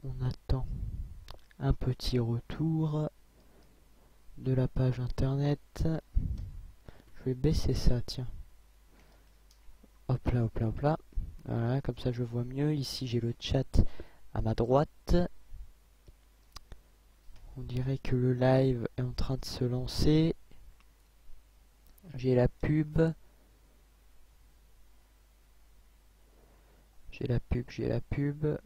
On attend un petit retour de la page internet. Je vais baisser ça, tiens. Hop là, hop là, hop là. Voilà, comme ça je vois mieux. Ici j'ai le chat à ma droite. On dirait que le live est en train de se lancer. J'ai la pub. J'ai la pub.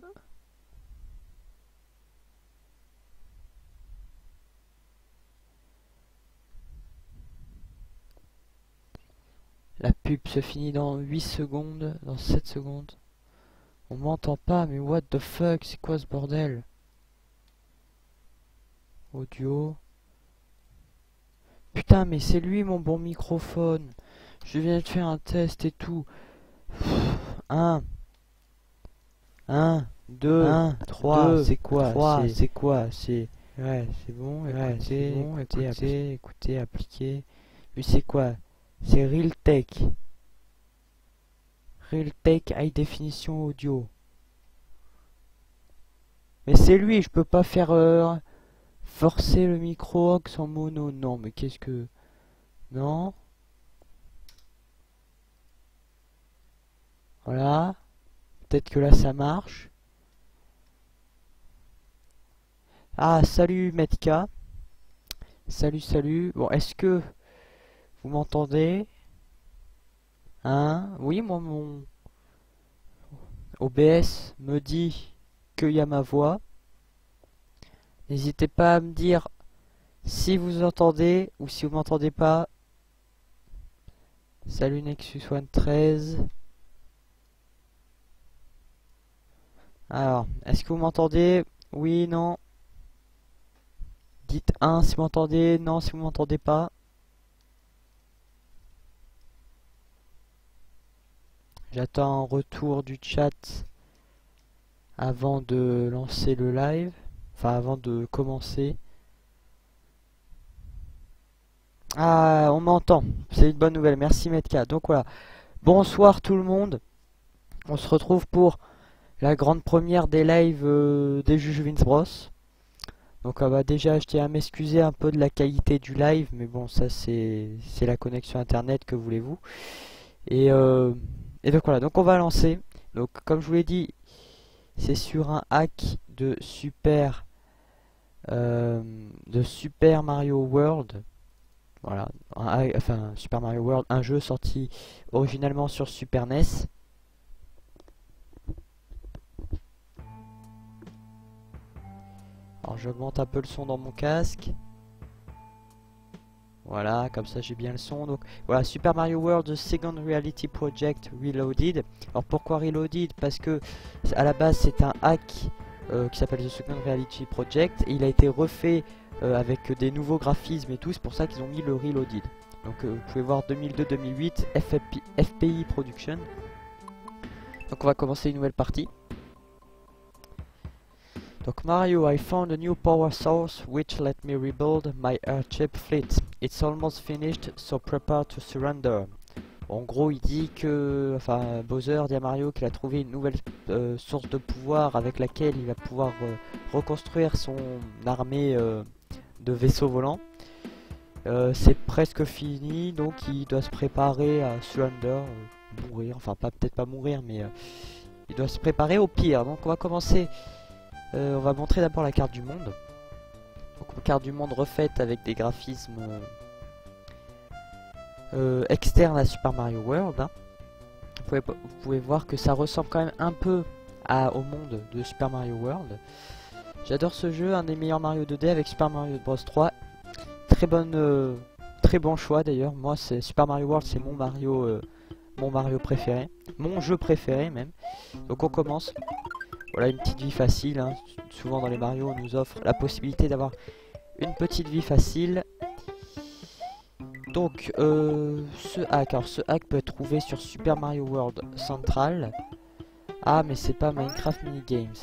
La pub se finit dans 8 secondes, dans 7 secondes. On m'entend pas, mais what the fuck, c'est quoi ce bordel? Audio. Putain, mais c'est lui mon bon microphone. Je viens de faire un test et tout. 1, 2, 3, c'est quoi? C'est quoi? C'est... Ouais, c'est bon, écoutez, appliquer. Mais c'est quoi? C'est Realtek. Realtek High Definition Audio. Mais c'est lui, je peux pas faire forcer le micro aux en mono. Non, mais qu'est-ce que... Non. Voilà. Peut-être que là ça marche. Ah, salut Metka. Salut. Bon, est-ce que vous m'entendez? Hein? Oui, moi mon OBS me dit qu'il y a ma voix. N'hésitez pas à me dire si vous entendez ou si vous m'entendez pas. Salut Nexus One 13. Alors, est-ce que vous m'entendez? Oui, non. Dites 1 si vous m'entendez, non si vous m'entendez pas. J'attends un retour du chat avant de lancer le live. Enfin, avant de commencer. Ah, on m'entend. C'est une bonne nouvelle. Merci Metka. Donc voilà. Bonsoir tout le monde. On se retrouve pour la grande première des lives des Jujubee Bros. Donc déjà je tiens à m'excuser un peu de la qualité du live, mais bon ça c'est la connexion internet, que voulez-vous. Et donc voilà, donc on va lancer. Donc comme je vous l'ai dit, c'est sur un hack de Super Mario World. Voilà, enfin Super Mario World, un jeu sorti originalement sur Super NES. Alors j'augmente un peu le son dans mon casque. Voilà, comme ça j'ai bien le son. Donc voilà, Super Mario World The Second Reality Project Reloaded. Alors pourquoi Reloaded? Parce que à la base c'est un hack qui s'appelle The Second Reality Project. Et il a été refait avec des nouveaux graphismes et tout. C'est pour ça qu'ils ont mis le Reloaded. Donc vous pouvez voir 2002-2008 FPI Production. Donc on va commencer une nouvelle partie. Donc Mario, I found a new power source which let me rebuild my airship fleet. It's almost finished, so prepare to surrender. En gros, il dit que, enfin, Bowser dit à Mario qu'il a trouvé une nouvelle source de pouvoir avec laquelle il va pouvoir reconstruire son armée de vaisseaux volants. C'est presque fini, donc il doit se préparer à surrender, mourir. Enfin, peut-être pas mourir, mais il doit se préparer au pire. Donc on va commencer. On va montrer d'abord la carte du monde. Donc une carte du monde refaite avec des graphismes externes à Super Mario World. Hein. Vous pouvez voir que ça ressemble quand même un peu au monde de Super Mario World. J'adore ce jeu, un des meilleurs Mario 2D avec Super Mario Bros 3. Très bon choix d'ailleurs. Moi, c'est Super Mario World, c'est mon Mario préféré, mon jeu préféré même. Donc on commence. Voilà, une petite vie facile, hein. Souvent dans les Mario on nous offre la possibilité d'avoir une petite vie facile. Donc ce hack peut être trouvé sur Super Mario World Central. Ah mais c'est pas Minecraft Minigames.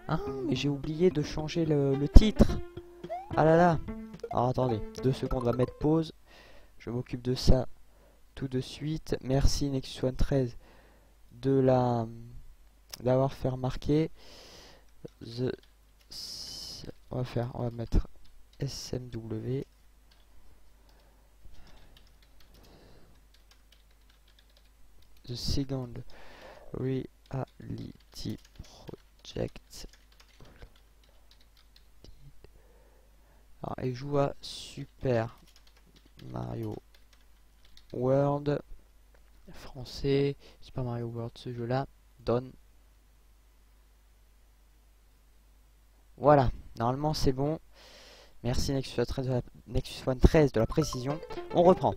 Hein, mais j'ai oublié de changer le titre. Ah là là. Alors attendez, 2 secondes, on va mettre pause. Je m'occupe de ça tout de suite. Merci Nexus One 13 d'avoir fait remarquer. On va mettre SMW. The Second Reality Project. Alors, il joue à Super Mario World. Français, Super Mario World, ce jeu-là donne. Voilà, normalement c'est bon. Merci Nexus One 13 de la précision. On reprend.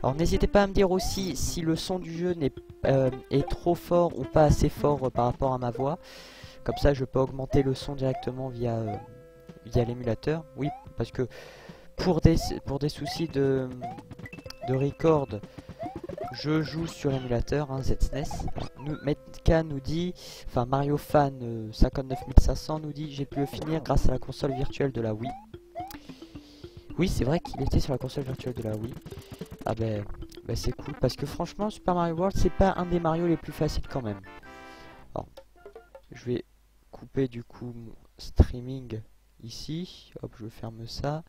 Alors n'hésitez pas à me dire aussi si le son du jeu est trop fort ou pas assez fort par rapport à ma voix. Comme ça je peux augmenter le son directement via l'émulateur. Oui, parce que pour des soucis de record, je joue sur l'émulateur, hein, ZSNES. Metka nous dit, enfin Mario Fan 59500 nous dit, j'ai pu le finir grâce à la console virtuelle de la Wii. Oui, c'est vrai qu'il était sur la console virtuelle de la Wii. Ah ben c'est cool, parce que franchement Super Mario World c'est pas un des Mario les plus faciles quand même. Alors, je vais couper du coup mon streaming ici. Hop, je ferme ça.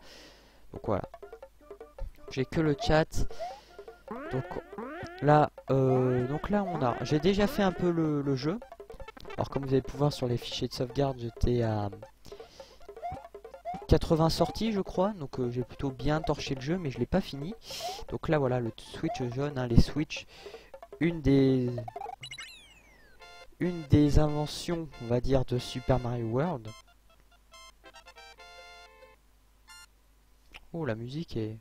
Donc voilà. J'ai que le chat. Donc là j'ai déjà fait un peu le jeu. Alors comme vous allez pouvoir sur les fichiers de sauvegarde, j'étais à 80 sorties je crois. Donc j'ai plutôt bien torché le jeu, mais je l'ai pas fini. Donc là voilà, le Switch jaune, hein, les Switch, une des inventions, on va dire, de Super Mario World. Oh, la musique est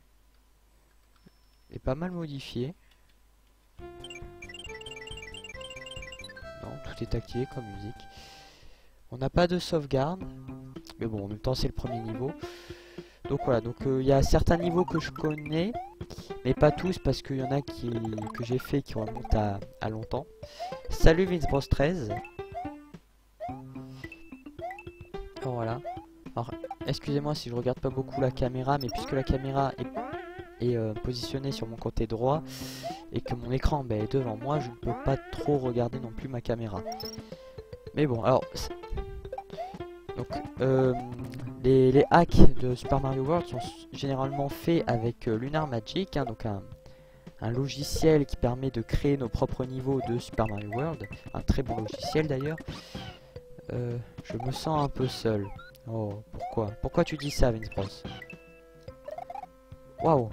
pas mal modifiée. Non, tout est activé comme musique. On n'a pas de sauvegarde, mais bon, en même temps c'est le premier niveau. Donc voilà, donc il y a certains niveaux que je connais, mais pas tous parce qu'il y en a que j'ai fait qui remontent à longtemps. Salut Vince Bros 13. Oh, voilà. Alors, excusez-moi si je regarde pas beaucoup la caméra, mais puisque la caméra est positionnée sur mon côté droit et que mon écran est devant moi, je ne peux pas trop regarder non plus ma caméra. Mais bon, alors donc les hacks de Super Mario World sont généralement faits avec Lunar Magic, hein, donc un logiciel qui permet de créer nos propres niveaux de Super Mario World, un très bon logiciel d'ailleurs. Je me sens un peu seul. Oh, pourquoi tu dis ça, Vince Bros? Waouh.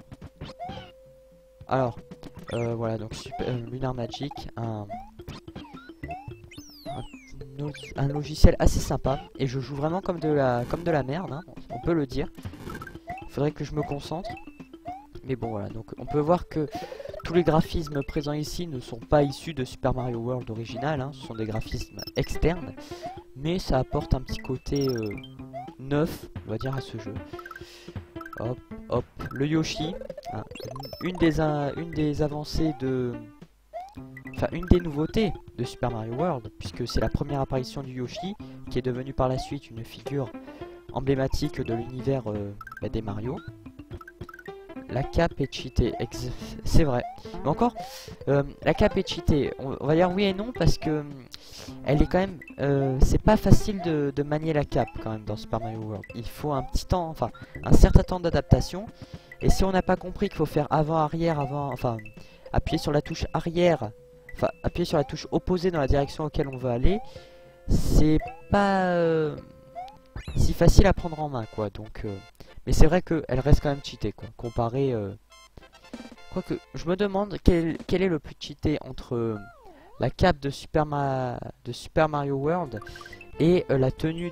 Alors, voilà, donc Lunar Magic, un logiciel assez sympa, et je joue vraiment comme de la merde, hein, on peut le dire. Faudrait que je me concentre. Mais bon voilà, donc on peut voir que tous les graphismes présents ici ne sont pas issus de Super Mario World original, hein, ce sont des graphismes externes, mais ça apporte un petit côté neuf, on va dire, à ce jeu. Hop, hop, le Yoshi, hein, une des avancées de... Enfin, une des nouveautés de Super Mario World, puisque c'est la première apparition du Yoshi, qui est devenu par la suite une figure emblématique de l'univers des Mario. La cape est cheatée, c'est vrai. Mais encore, la cape est cheatée. On va dire oui et non parce que elle est quand même, c'est pas facile de manier la cape quand même dans Super Mario World. Il faut un petit temps, enfin un certain temps d'adaptation. Et si on n'a pas compris qu'il faut faire avant-arrière, enfin appuyer sur la touche arrière, enfin appuyer sur la touche opposée dans la direction auquel on veut aller, c'est pas si facile à prendre en main quoi. Donc mais c'est vrai qu'elle reste quand même cheatée quoi, comparé... Quoique, je me demande quel est le plus cheaté entre la cape de Super Mario World et la tenue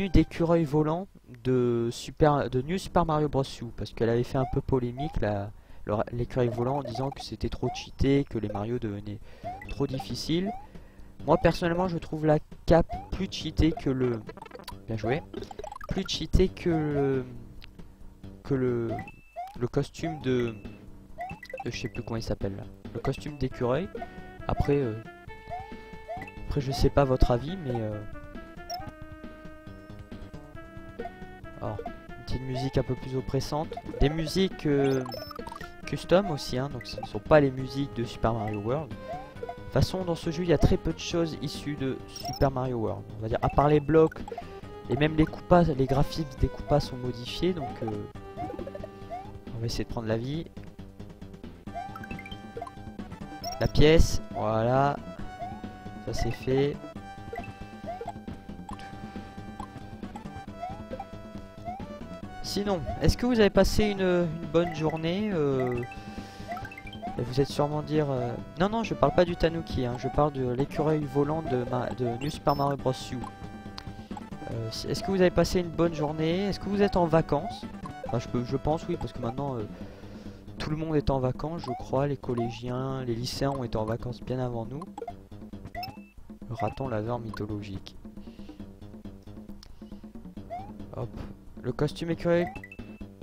d'écureuil volant de New Super Mario Bros. U, parce qu'elle avait fait un peu polémique l'écureuil volant en disant que c'était trop cheaté, que les Mario devenaient trop difficiles. Moi personnellement je trouve la cape plus cheatée que le... Bien joué. Plus cheaté que le costume de je sais plus comment il s'appelle là. Le costume d'écureuil. Après je sais pas votre avis, mais alors une petite musique un peu plus oppressante. Des musiques custom aussi, hein, donc ce ne sont pas les musiques de Super Mario World. toute façon, dans ce jeu, il y a très peu de choses issues de Super Mario World. On va dire, à part les blocs, et même les coupas, les graphiques des coupas sont modifiés, donc on va essayer de prendre la vie. La pièce, voilà. Ça c'est fait. Sinon, est-ce que vous avez passé une bonne journée et vous êtes sûrement dire... Non, non, je parle pas du Tanuki, hein, je parle de l'écureuil volant de New Super Mario Bros. U. Est-ce que vous avez passé une bonne journée? Est-ce que vous êtes en vacances? Enfin, je pense oui, parce que maintenant tout le monde est en vacances, je crois. Les collégiens, les lycéens ont été en vacances bien avant nous. Le raton laveur mythologique. Hop. Le costume écureuil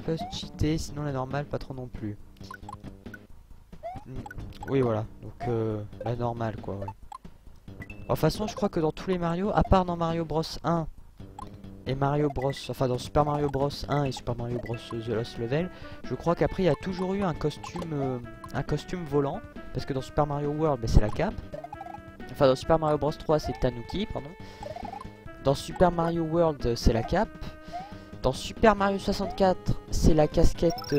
peut se cheater, sinon la normale, pas trop non plus. Oui, voilà. Donc la normale, quoi. Ouais. De toute façon, je crois que dans tous les Mario, à part dans Mario Bros 1 et Mario Bros, enfin dans Super Mario Bros 1 et Super Mario Bros The Lost Level, je crois qu'après il y a toujours eu un costume volant, parce que dans Super Mario World, bah, c'est la cape. Enfin dans Super Mario Bros 3 c'est Tanuki, pardon. Dans Super Mario World c'est la cape. Dans Super Mario 64 c'est la casquette.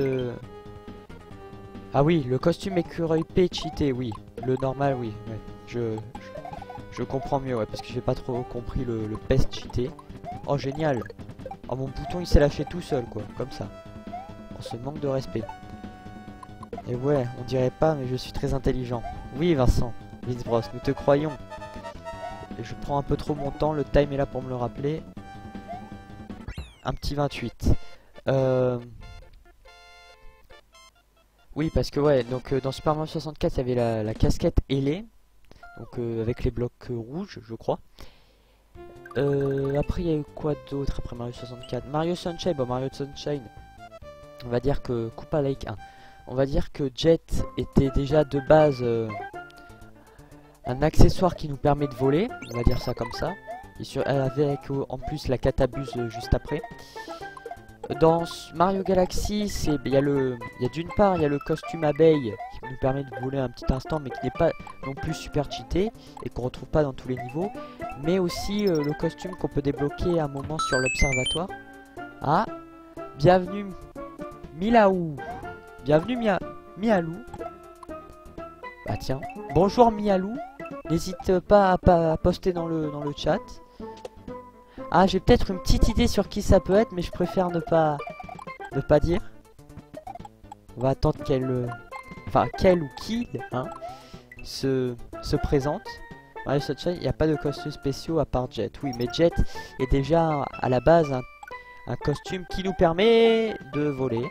Ah oui, le costume écureuil P cheaté, oui. Le normal, oui. Ouais. Je comprends mieux, ouais, parce que j'ai pas trop compris le pest cheaté. Oh génial. Oh mon bouton il s'est lâché tout seul quoi, comme ça. On se manque de respect. Et ouais, on dirait pas mais je suis très intelligent. Oui Vincent, Vince Bros, nous te croyons. Et je prends un peu trop mon temps, le time est là pour me le rappeler. Un petit 28. Oui parce que ouais, donc dans Super Mario 64 il y avait la casquette ailée. Donc avec les blocs rouges je crois. Après il y a eu quoi d'autre après Mario 64? Mario Sunshine, bon Mario Sunshine, on va dire que Koopa Lake 1, on va dire que Jet était déjà de base un accessoire qui nous permet de voler, on va dire ça comme ça, et avec en plus la catabuse juste après. Dans Mario Galaxy, il y a d'une part il y a le costume abeille qui nous permet de voler un petit instant mais qui n'est pas non plus super cheaté et qu'on retrouve pas dans tous les niveaux, mais aussi le costume qu'on peut débloquer à un moment sur l'observatoire. Ah, bienvenue Miaou, bienvenue Mialou. Bah tiens, bonjour Mialou, n'hésite pas à poster dans le chat. Ah, j'ai peut-être une petite idée sur qui ça peut être, mais je préfère ne pas dire. On va attendre qu'elle... Enfin, qu'elle ou qui, hein, se présente. Mario Sunshine, il n'y a pas de costumes spéciaux à part Jet. Oui, mais Jet est déjà à la base un costume qui nous permet de voler.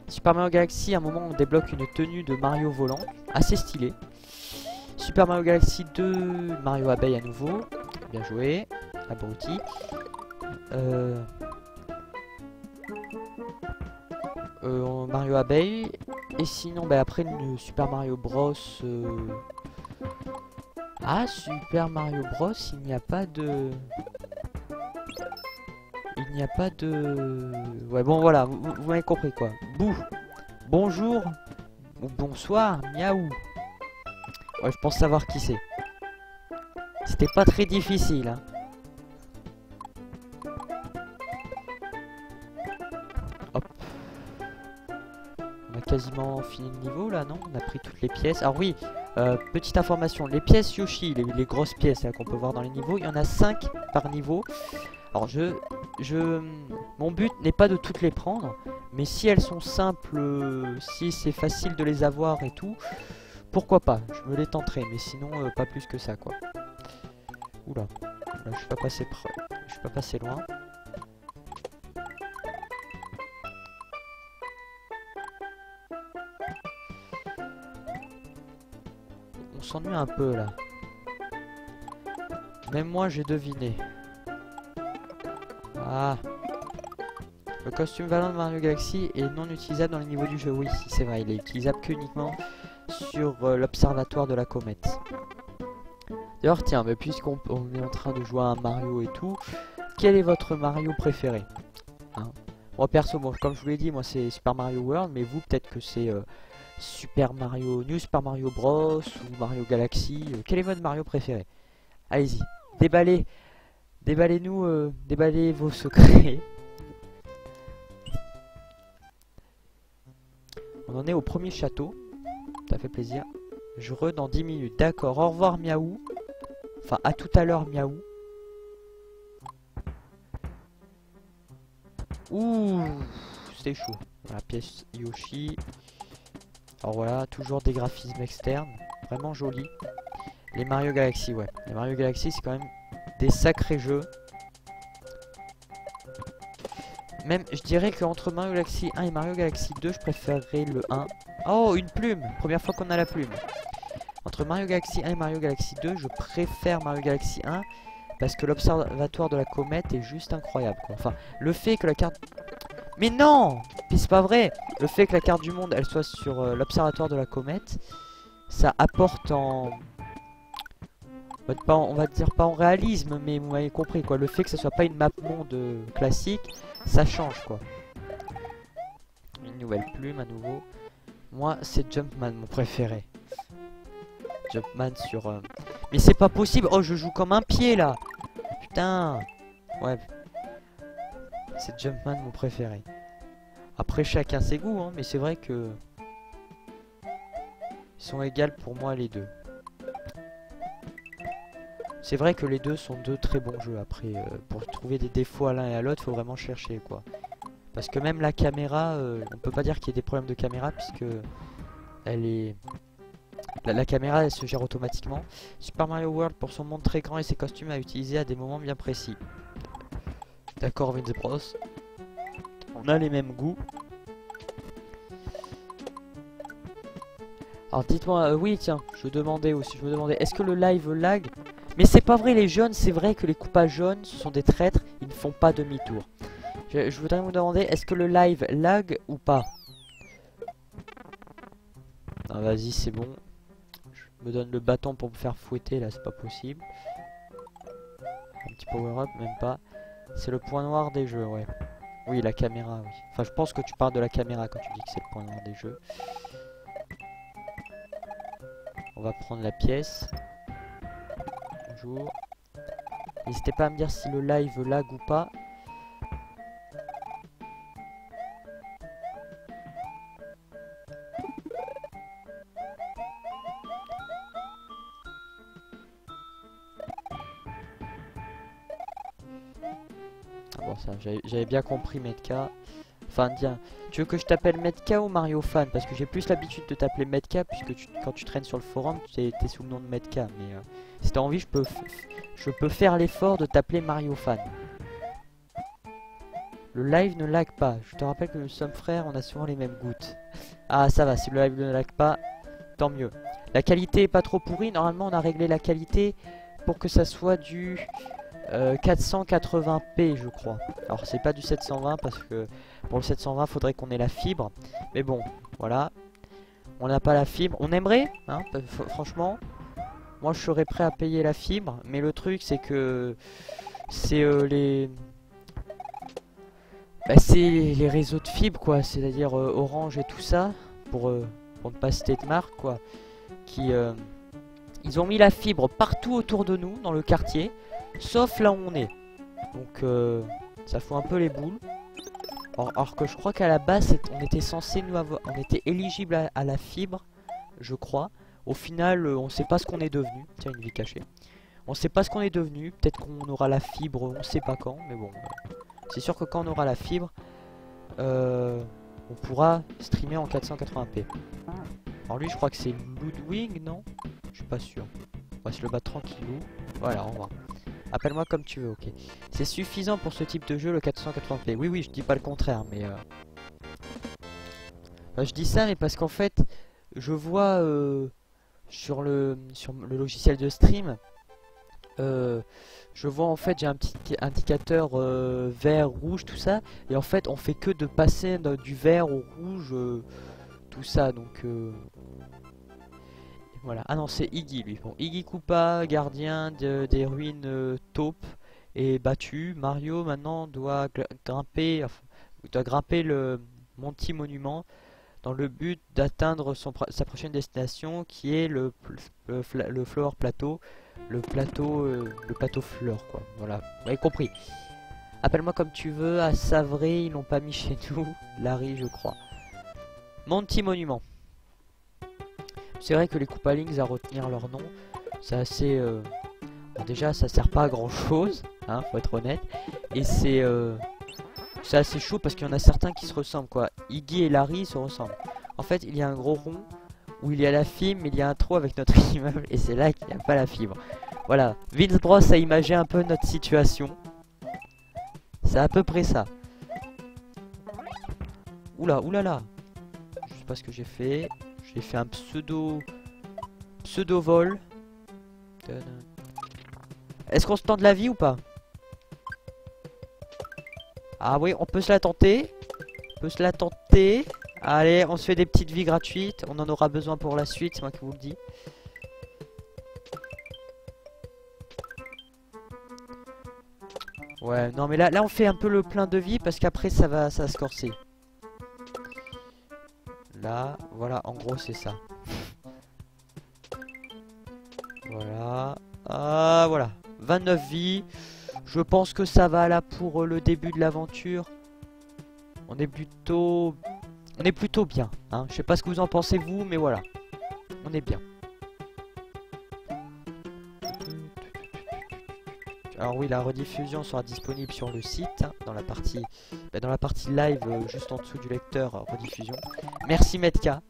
Super Mario Galaxy, à un moment, on débloque une tenue de Mario volant, assez stylée. Super Mario Galaxy 2, Mario Abeille à nouveau. Bien joué, abruti. Mario Abeille. Et sinon, bah, après Super Mario Bros. Ah, Super Mario Bros. Il n'y a pas de... Il n'y a pas de... Ouais, bon, voilà, vous m'avez compris, quoi. Bouh. Bonjour. Ou bonsoir, miaou. Ouais, je pense savoir qui c'est. C'était pas très difficile, hein. Hop. On a quasiment fini le niveau, là, non? On a pris toutes les pièces. Alors oui, petite information. Les pièces Yoshi, les grosses pièces qu'on peut voir dans les niveaux, il y en a 5 par niveau. Alors mon but n'est pas de toutes les prendre, mais si elles sont simples, si c'est facile de les avoir et tout, pourquoi pas, je me les tenterai, mais sinon pas plus que ça quoi. Oula, là, je suis pas passé loin. On s'ennuie un peu là. Même moi j'ai deviné. Ah. Le costume valant de Mario Galaxy est non utilisable dans les niveaux du jeu. Oui, c'est vrai, il est utilisable que uniquement sur l'observatoire de la comète. D'ailleurs, tiens, mais puisqu'on est en train de jouer à un Mario et tout, quel est votre Mario préféré, hein? Moi perso, bon, comme je vous l'ai dit, moi c'est Super Mario World, mais vous peut-être que c'est Super Mario, New Super Mario Bros ou Mario Galaxy. Quel est votre Mario préféré? Allez-y, déballez, déballez-nous, déballez vos secrets. On en est au premier château. Ça fait plaisir. Je re dans 10 minutes. D'accord, au revoir Miaou. Enfin, à tout à l'heure Miaou. Ouh, c'est chaud. Voilà, pièce Yoshi. Alors voilà, toujours des graphismes externes. Vraiment joli. Les Mario Galaxy, ouais. Les Mario Galaxy, c'est quand même des sacrés jeux. Même, je dirais qu'entre Mario Galaxy 1 et Mario Galaxy 2, je préférerais le 1. Oh, une plume! Première fois qu'on a la plume. Entre Mario Galaxy 1 et Mario Galaxy 2, je préfère Mario Galaxy 1 parce que l'observatoire de la comète est juste incroyable, quoi. Enfin, le fait que la carte... Mais non! Puis c'est pas vrai! Le fait que la carte du monde, elle soit sur l'observatoire de la comète, ça apporte en... on va dire pas en réalisme, mais vous m'avez compris, quoi. Le fait que ça soit pas une map monde classique, ça change, quoi. Une nouvelle plume à nouveau. Moi, c'est Jumpman, mon préféré. Jumpman sur... Mais c'est pas possible! Oh, je joue comme un pied, là! Putain! Ouais. C'est Jumpman, mon préféré. Après, chacun ses goûts, hein, mais c'est vrai que... Ils sont égales pour moi, les deux. C'est vrai que les deux sont deux très bons jeux. Après, pour trouver des défauts à l'un et à l'autre, faut vraiment chercher, quoi. Parce que même la caméra, on peut pas dire qu'il y ait des problèmes de caméra, puisque... Elle est... La caméra, elle se gère automatiquement. Super Mario World, pour son monde très grand et ses costumes à utiliser à des moments bien précis. D'accord, Vince Bros. On a les mêmes goûts. Alors dites-moi, oui tiens, je me demandais, est-ce que le live lag? Mais c'est pas vrai, les jaunes, c'est vrai que les coupages jaunes, ce sont des traîtres, ils ne font pas demi-tour. Je voudrais vous demander, est-ce que le live lag ou pas? Ah, vas-y, c'est bon. Je me donne le bâton pour me faire fouetter, là, c'est pas possible. Un petit power-up, même pas. C'est le point noir des jeux, ouais. Oui, la caméra, oui. Enfin, je pense que tu parles de la caméra quand tu dis que c'est le point noir des jeux. On va prendre la pièce. Bonjour. N'hésitez pas à me dire si le live lag ou pas. Ah bon, ça, j'avais bien compris Metka. Enfin, tiens, tu veux que je t'appelle Metka ou Mario Fan? Parce que j'ai plus l'habitude de t'appeler Metka, puisque quand tu traînes sur le forum, t'es sous le nom de Metka. Mais si t'as envie, je peux faire l'effort de t'appeler Mario Fan. Le live ne lag pas. Je te rappelle que nous sommes frères, on a souvent les mêmes gouttes. Ah, ça va, si le live ne lag pas, tant mieux. La qualité est pas trop pourrie. Normalement, on a réglé la qualité pour que ça soit du 480p, je crois. Alors, c'est pas du 720 parce que pour le 720, faudrait qu'on ait la fibre. Mais bon, voilà. On n'a pas la fibre. On aimerait, hein, franchement. Moi, je serais prêt à payer la fibre. Mais le truc, c'est que c'est c'est les réseaux de fibres, quoi. C'est-à-dire Orange et tout ça, pour ne pas citer de marque, quoi. Qui ils ont mis la fibre partout autour de nous, dans le quartier, sauf là où on est. Donc ça fout un peu les boules. Alors que je crois qu'à la base, on était censé nous avoir, on était éligible à la fibre, je crois. Au final, on sait pas ce qu'on est devenu. Tiens, une vie cachée. On sait pas ce qu'on est devenu. Peut-être qu'on aura la fibre, on sait pas quand, mais bon. C'est sûr que quand on aura la fibre, on pourra streamer en 480p. Alors lui, je crois que c'est Ludwig, non? Je suis pas sûr. On va se le battre tranquillou. Voilà, au revoir. Appelle-moi comme tu veux, ok. C'est suffisant pour ce type de jeu, le 480p. Oui, oui, je dis pas le contraire, mais... je dis ça, mais parce qu'en fait, je vois sur le logiciel de stream... je vois en fait j'ai un petit indicateur vert, rouge, tout ça, et en fait on fait que de passer du vert au rouge, tout ça, donc voilà. Ah non, c'est Iggy lui. Bon, Iggy Koopa, gardien des ruines taupes, est battu. Mario maintenant doit grimper le Monty Monument dans le but d'atteindre sa prochaine destination qui est le Flower Plateau, le plateau fleur quoi. Voilà, vous avez compris. Appelle-moi comme tu veux, à Savré, ils l'ont pas mis chez nous, Larry je crois. Mon petit monument. C'est vrai que les Koopalings à retenir leur nom, c'est assez... Bon, déjà ça sert pas à grand chose, hein, faut être honnête. Et c'est assez chaud parce qu'il y en a certains qui se ressemblent quoi. Iggy et Larry se ressemblent. En fait il y a un gros rond où il y a la fibre mais il y a un trou avec notre immeuble et c'est là qu'il n'y a pas la fibre. Voilà, Vince Bros a imagé un peu notre situation. C'est à peu près ça. Oula, oulala. Je sais pas ce que j'ai fait. J'ai fait un pseudo vol. Est-ce qu'on se tente la vie ou pas? Ah oui, on peut se la tenter. On peut se la tenter. Allez, on se fait des petites vies gratuites. On en aura besoin pour la suite, c'est moi qui vous le dis. Ouais, non mais là on fait un peu le plein de vie parce qu'après ça va se corser. Là, voilà, en gros c'est ça. Voilà. Ah, voilà. 29 vies. Je pense que ça va là pour le début de l'aventure. On est plutôt bien. Hein. Je sais pas ce que vous en pensez vous, mais voilà. On est bien. Alors oui, la rediffusion sera disponible sur le site, hein, dans la partie live, juste en dessous du lecteur rediffusion. Merci Metka.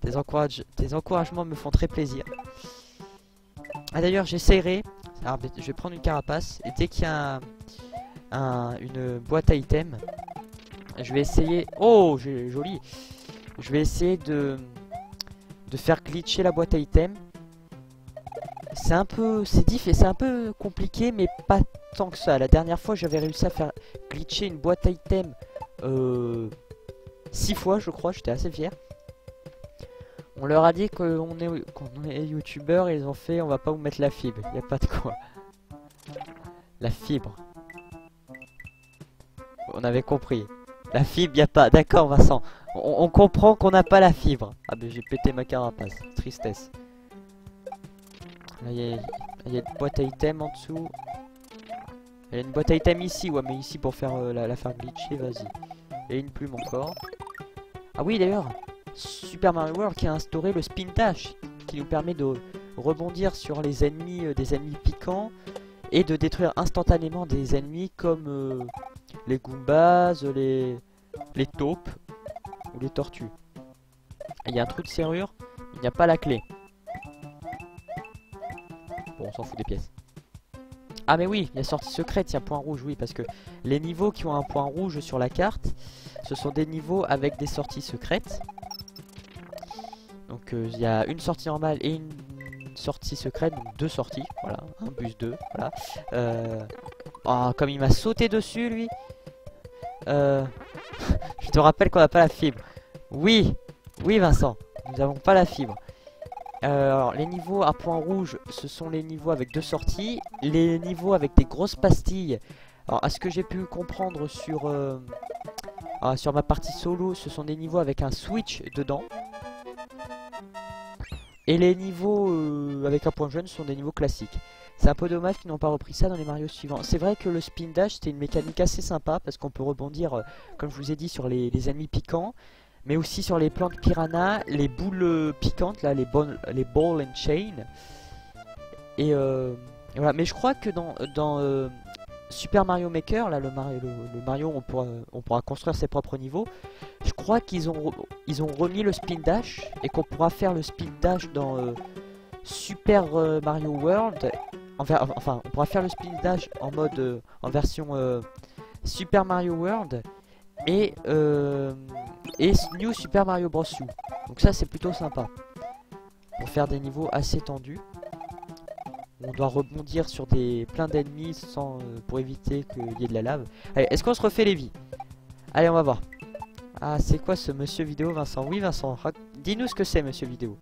Tes encouragements me font très plaisir. Ah d'ailleurs, j'essaierai. Alors, je vais prendre une carapace et dès qu'il y a une boîte à items, je vais essayer. Oh, joli. Je vais essayer de faire glitcher la boîte à items. C'est un peu, c'est un peu compliqué, mais pas tant que ça. La dernière fois, j'avais réussi à faire glitcher une boîte à item 6 fois, je crois. J'étais assez fier. On leur a dit qu'on est youtubeur et ils ont fait, on va pas vous mettre la fibre. Y a pas de quoi. La fibre. On avait compris. La fibre, y a pas. D'accord, Vincent. On comprend qu'on n'a pas la fibre. Ah ben j'ai pété ma carapace. Tristesse. Là, il y a une boîte à items en dessous. Il y a une boîte à items ici, ouais, mais ici pour faire la faire glitcher, vas-y. Et une plume encore. Ah oui, d'ailleurs, Super Mario World qui a instauré le spin dash, qui nous permet de rebondir sur les ennemis, des ennemis piquants, et de détruire instantanément des ennemis comme les Goombas, les taupes ou les tortues. Il y a un trou de serrure, il n'y a pas la clé. Bon, on s'en fout des pièces. Ah mais oui, il y a sortie secrète, il y a point rouge, oui, parce que les niveaux qui ont un point rouge sur la carte, ce sont des niveaux avec des sorties secrètes. Donc il y a une sortie normale et une sortie secrète, donc 2 sorties, voilà, un bus 2, voilà. Oh, comme il m'a sauté dessus, lui. Je te rappelle qu'on n'a pas la fibre. Oui, oui Vincent, nous n'avons pas la fibre. Alors les niveaux à point rouge, ce sont les niveaux avec 2 sorties. Les niveaux avec des grosses pastilles, alors à ce que j'ai pu comprendre sur ma partie solo, ce sont des niveaux avec un switch dedans. Et les niveaux avec un point jaune sont des niveaux classiques. C'est un peu dommage qu'ils n'ont pas repris ça dans les Mario suivants. C'est vrai que le spin dash c'était une mécanique assez sympa parce qu'on peut rebondir, comme je vous ai dit, sur les ennemis piquants. Mais aussi sur les plantes piranha, les boules piquantes, là, les ball and chain. Et voilà. Mais je crois que dans Super Mario Maker, là, le Mario où on pourra construire ses propres niveaux, je crois qu'ils ont remis le spin dash et qu'on pourra faire le spin dash dans Super Mario World. Enfin, on pourra faire le spin dash en mode en version Super Mario World et New Super Mario Bros. U. Donc ça c'est plutôt sympa pour faire des niveaux assez tendus. On doit rebondir sur plein d'ennemis sans pour éviter qu'il y ait de la lave. Allez, est-ce qu'on se refait les vies? Allez, on va voir. Ah, c'est quoi ce monsieur vidéo, Vincent? Oui, Vincent, dis-nous ce que c'est, monsieur vidéo.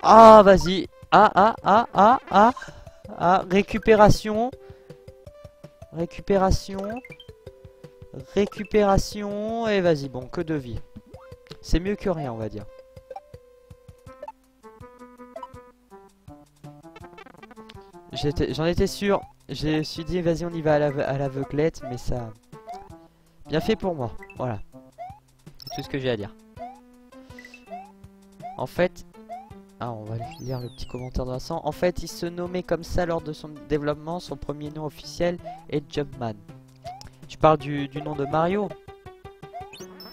Ah, vas-y. Récupération. Récupération, et vas-y, bon, que de vie. C'est mieux que rien, on va dire. J'en étais sûr. Je me suis dit, vas-y, on y va à l'aveuglette, mais ça... Bien fait pour moi, voilà. C'est tout ce que j'ai à dire. En fait... Ah, on va lire le petit commentaire de Vincent. En fait, il se nommait comme ça lors de son développement. Son premier nom officiel est Jumpman. Tu parles du nom de Mario?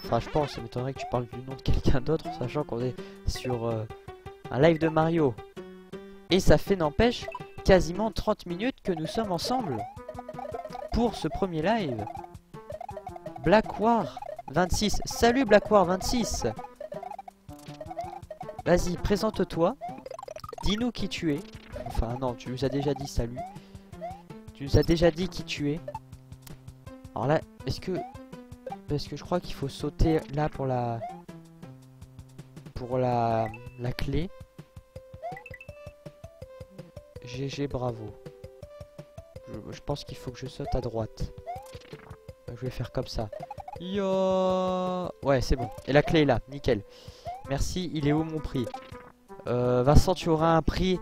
Enfin, je pense, ça m'étonnerait que tu parles du nom de quelqu'un d'autre, sachant qu'on est sur un live de Mario. Et ça fait, n'empêche, quasiment 30 minutes que nous sommes ensemble pour ce premier live. Blackwar 26. Salut Blackwar 26. Vas-y, présente-toi. Dis-nous qui tu es. Enfin, non, tu nous as déjà dit salut. Tu nous as déjà dit qui tu es. Alors là, est-ce que... Parce que je crois qu'il faut sauter là pour la... la clé. GG, bravo. Je pense qu'il faut que je saute à droite. Je vais faire comme ça. Yo. Ouais, c'est bon. Et la clé est là, nickel. Merci, il est où mon prix? Vincent, tu auras un prix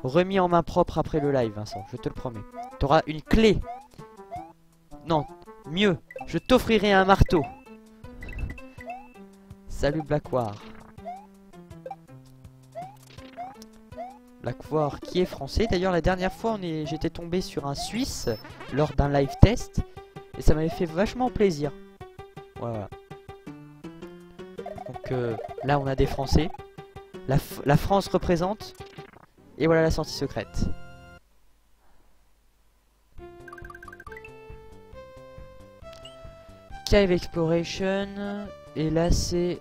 remis en main propre après le live, Vincent, je te le promets. Tu auras une clé. Non, mieux, je t'offrirai un marteau. Salut Blackwar. Blackwar qui est français. D'ailleurs, la dernière fois, j'étais tombé sur un Suisse lors d'un live test. Et ça m'avait fait vachement plaisir. Voilà. Donc là, on a des Français. La France représente. Et voilà la sortie secrète. Cave Exploration. Et là, c'est...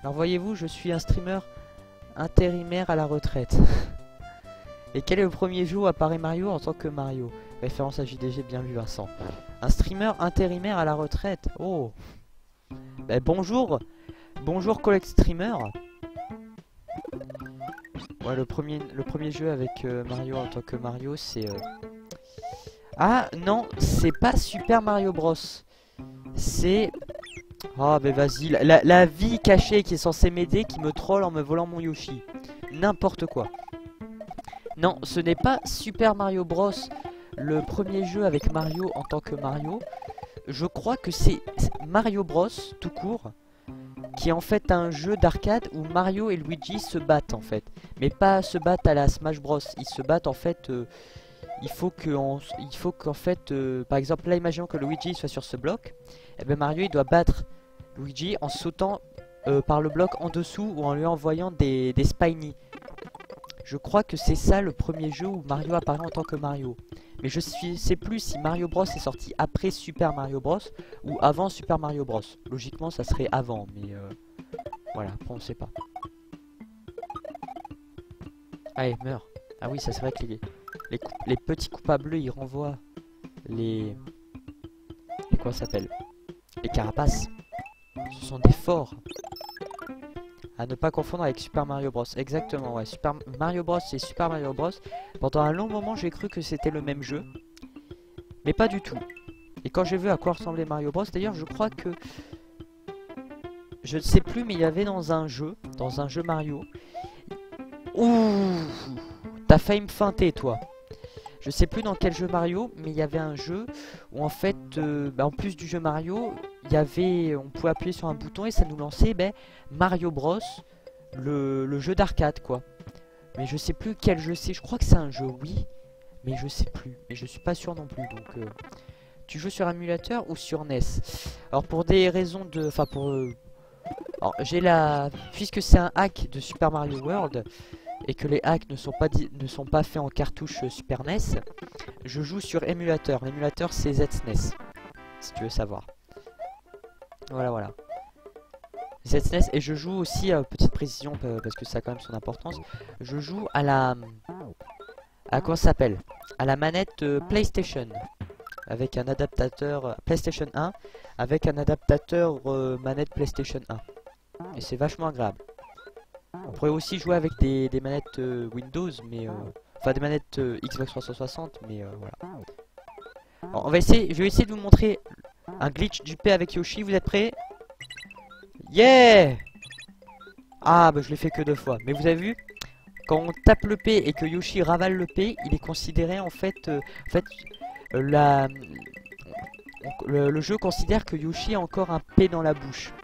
Alors, voyez-vous, je suis un streamer intérimaire à la retraite. Et quel est le premier jour où apparaît Mario en tant que Mario? Référence à JDG, bien vu Vincent. Un streamer intérimaire à la retraite. Oh. Ben, bonjour. Bonjour collègue streamer. Ouais, le premier jeu avec Mario en tant que Mario, c'est... Ah non, c'est pas Super Mario Bros. C'est... Ah ben vas-y, la vie cachée qui est censée m'aider, qui me troll en me volant mon Yoshi. N'importe quoi. Non, ce n'est pas Super Mario Bros. Le premier jeu avec Mario en tant que Mario. Je crois que c'est Mario Bros. Tout court. Qui est en fait un jeu d'arcade où Mario et Luigi se battent en fait. Mais pas se battent à la Smash Bros. Ils se battent en fait... il faut qu'en fait... par exemple là, imaginons que Luigi soit sur ce bloc. Et ben Mario il doit battre Luigi en sautant par le bloc en dessous ou en lui envoyant des Spiny. Je crois que c'est ça le premier jeu où Mario apparaît en tant que Mario. Mais je sais plus si Mario Bros est sorti après Super Mario Bros ou avant Super Mario Bros. Logiquement ça serait avant, mais voilà, après on sait pas. Allez, meurs. Ah oui, ça c'est vrai que les petits coupables bleus ils renvoient les quoi ça s'appelle? Les carapaces. Ce sont des forts. À ne pas confondre avec Super Mario Bros. Exactement, ouais. Super Mario Bros et Super Mario Bros. Pendant un long moment, j'ai cru que c'était le même jeu. Mais pas du tout. Et quand j'ai vu à quoi ressemblait Mario Bros, d'ailleurs, je crois que... Je ne sais plus, mais il y avait dans un jeu Mario... Ouh, t'as failli me feinter, toi. Je sais plus dans quel jeu Mario, mais il y avait un jeu où en fait, en plus du jeu Mario, on pouvait appuyer sur un bouton et ça nous lançait Mario Bros, le jeu d'arcade quoi. Mais je sais plus quel jeu c'est, je crois que c'est un jeu, oui, mais je sais plus, mais je suis pas sûr non plus. Donc, tu joues sur émulateur ou sur NES? Alors pour des raisons de, enfin pour, alors puisque c'est un hack de Super Mario World. Et que les hacks ne sont pas faits en cartouche Super NES, je joue sur émulateur. L'émulateur c'est ZSNES, si tu veux savoir. Voilà. ZSNES, et je joue aussi, petite précision parce que ça a quand même son importance, je joue à la... comment ça s'appelle? À la manette PlayStation. Avec un adaptateur PlayStation 1, avec un adaptateur manette PlayStation 1. Et c'est vachement agréable. On pourrait aussi jouer avec des manettes Windows, mais enfin des manettes Xbox 360, mais voilà. Alors, je vais essayer de vous montrer un glitch du P avec Yoshi. Vous êtes prêts? Yeah! Ah, bah je l'ai fait que 2 fois. Mais vous avez vu? Quand on tape le P et que Yoshi ravale le P, il est considéré en fait... la... le jeu considère que Yoshi a encore un P dans la bouche.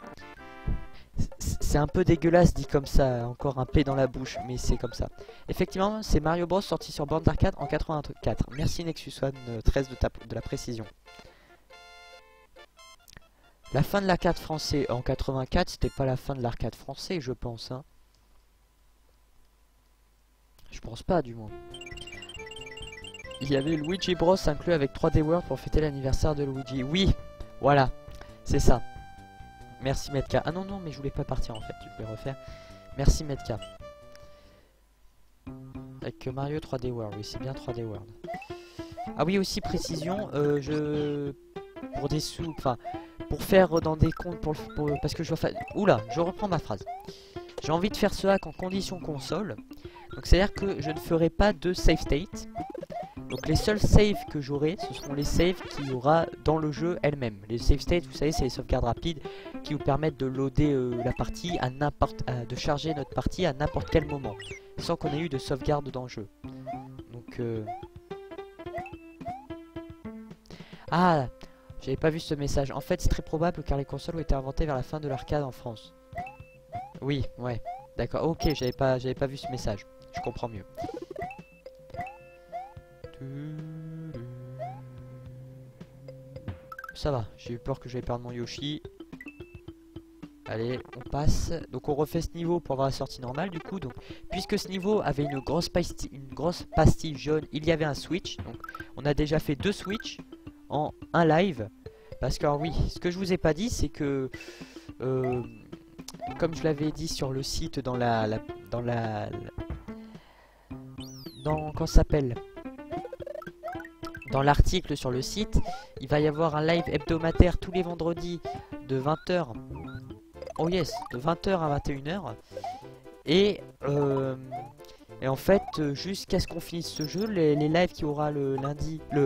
C'est un peu dégueulasse dit comme ça, encore un P dans la bouche, mais c'est comme ça. Effectivement, c'est Mario Bros sorti sur borne d'arcade en 84. Merci Nexus One 13 de la précision. La fin de l'arcade français en 84, c'était pas la fin de l'arcade français, je pense. Hein. Je pense pas, du moins. Il y avait Luigi Bros inclus avec 3D World pour fêter l'anniversaire de Luigi. Oui, voilà, c'est ça. Merci Metka. Ah non, non, mais je voulais pas partir en fait, je voulais refaire. Merci Metka. Avec Mario 3D World, oui, c'est bien 3D World. Ah oui, aussi précision, pour des sous, enfin, pour faire dans des comptes, parce que je dois faire... Oula, je reprends ma phrase. J'ai envie de faire ce hack en condition console. Donc c'est-à-dire que je ne ferai pas de save state. Donc les seuls saves que j'aurai, ce seront les saves qu'il y aura dans le jeu elle-même. Les save states, vous savez, c'est les sauvegardes rapides qui vous permettent de loader la partie à de charger notre partie à n'importe quel moment, sans qu'on ait eu de sauvegarde dans le jeu. Donc ah, j'avais pas vu ce message. En fait, c'est très probable car les consoles ont été inventées vers la fin de l'arcade en France. Oui, ouais, d'accord. Ok, j'avais pas vu ce message. Je comprends mieux. Ça va, j'ai eu peur que j'allais perdre mon Yoshi. Allez, on passe. Donc on refait ce niveau pour avoir la sortie normale du coup. Donc, puisque ce niveau avait une grosse pastille jaune, il y avait un switch. Donc on a déjà fait 2 switches en un live. Parce que alors, oui, ce que je vous ai pas dit, c'est que comme je l'avais dit sur le site dans comment ça s'appelle, dans l'article sur le site, il va y avoir un live hebdomadaire tous les vendredis de 20h. Oh yes, de 20h à 21h. Et en fait, jusqu'à ce qu'on finisse ce jeu, les lives qu'il y aura le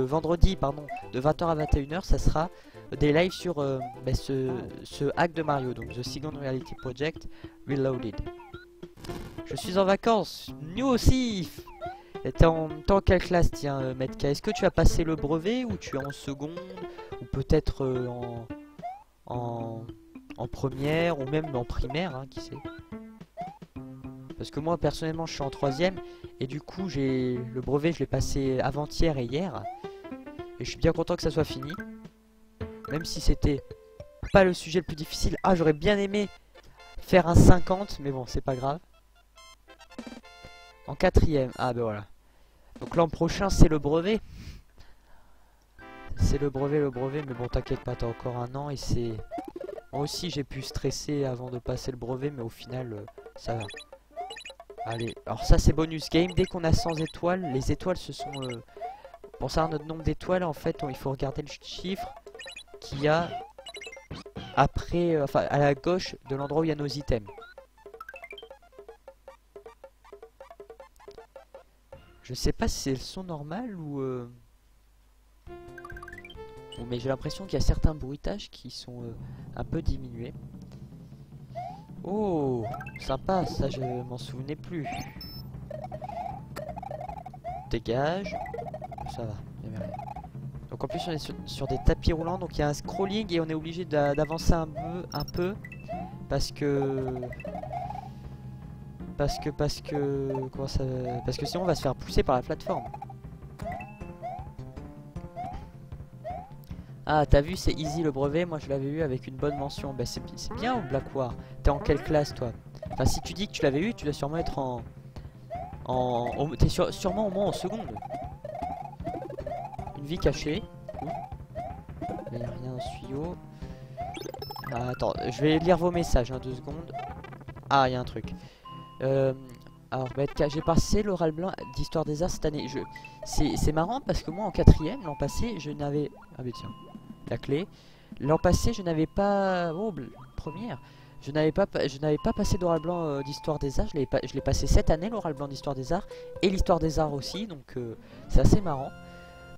vendredi, pardon, de 20h à 21h, ça sera des lives sur ce hack de Mario, donc The Second Reality Project Reloaded. Je suis en vacances, nous aussi. T'es en quelle classe, tiens, Metka? Est-ce que tu as passé le brevet ou tu es en seconde? Ou peut-être en première ou même en primaire, hein, qui sait? Parce que moi, personnellement, je suis en 3ème. Et du coup, le brevet, je l'ai passé avant-hier et hier. Et je suis bien content que ça soit fini. Même si c'était pas le sujet le plus difficile. Ah, j'aurais bien aimé faire un 50, mais bon, c'est pas grave. En 4ème, ah ben voilà. Donc l'an prochain c'est le brevet. C'est le brevet, mais bon t'inquiète pas, t'as encore un an et c'est... Moi aussi j'ai pu stresser avant de passer le brevet, mais au final ça va. Allez, alors ça c'est bonus game, dès qu'on a 100 étoiles, les étoiles ce sont... Pour savoir notre nombre d'étoiles en fait, il faut regarder le chiffre qu'il y a après, enfin à la gauche de l'endroit où il y a nos items. Je sais pas si c'est le son normal ou mais j'ai l'impression qu'il y a certains bruitages qui sont un peu diminués. Oh, sympa, ça je m'en souvenais plus. Dégage. Ça va, il n'y avait rien. Donc en plus on est sur des tapis roulants, donc il y a un scrolling et on est obligé d'avancer un peu parce que sinon on va se faire pousser par la plateforme. Ah, t'as vu, c'est easy le brevet, moi je l'avais eu avec une bonne mention. Bah c'est bien au Black War. T'es en quelle classe toi? Enfin si tu dis que tu l'avais eu, tu dois sûrement être t'es sûrement au moins en seconde. Une vie cachée. Là il n'y a rien dans ce tuyau. Ah, attends, je vais lire vos messages, hein, 2 secondes. Ah, il y a un truc. Alors, j'ai passé l'oral blanc d'histoire des arts cette année. C'est marrant parce que moi en 4ème, l'an passé, je n'avais... Ah mais tiens, la clé. L'an passé, je n'avais pas... Oh, première. Je n'avais pas passé l'oral blanc d'histoire des arts. Je l'ai passé cette année, l'oral blanc d'histoire des arts. Et l'histoire des arts aussi, donc c'est assez marrant.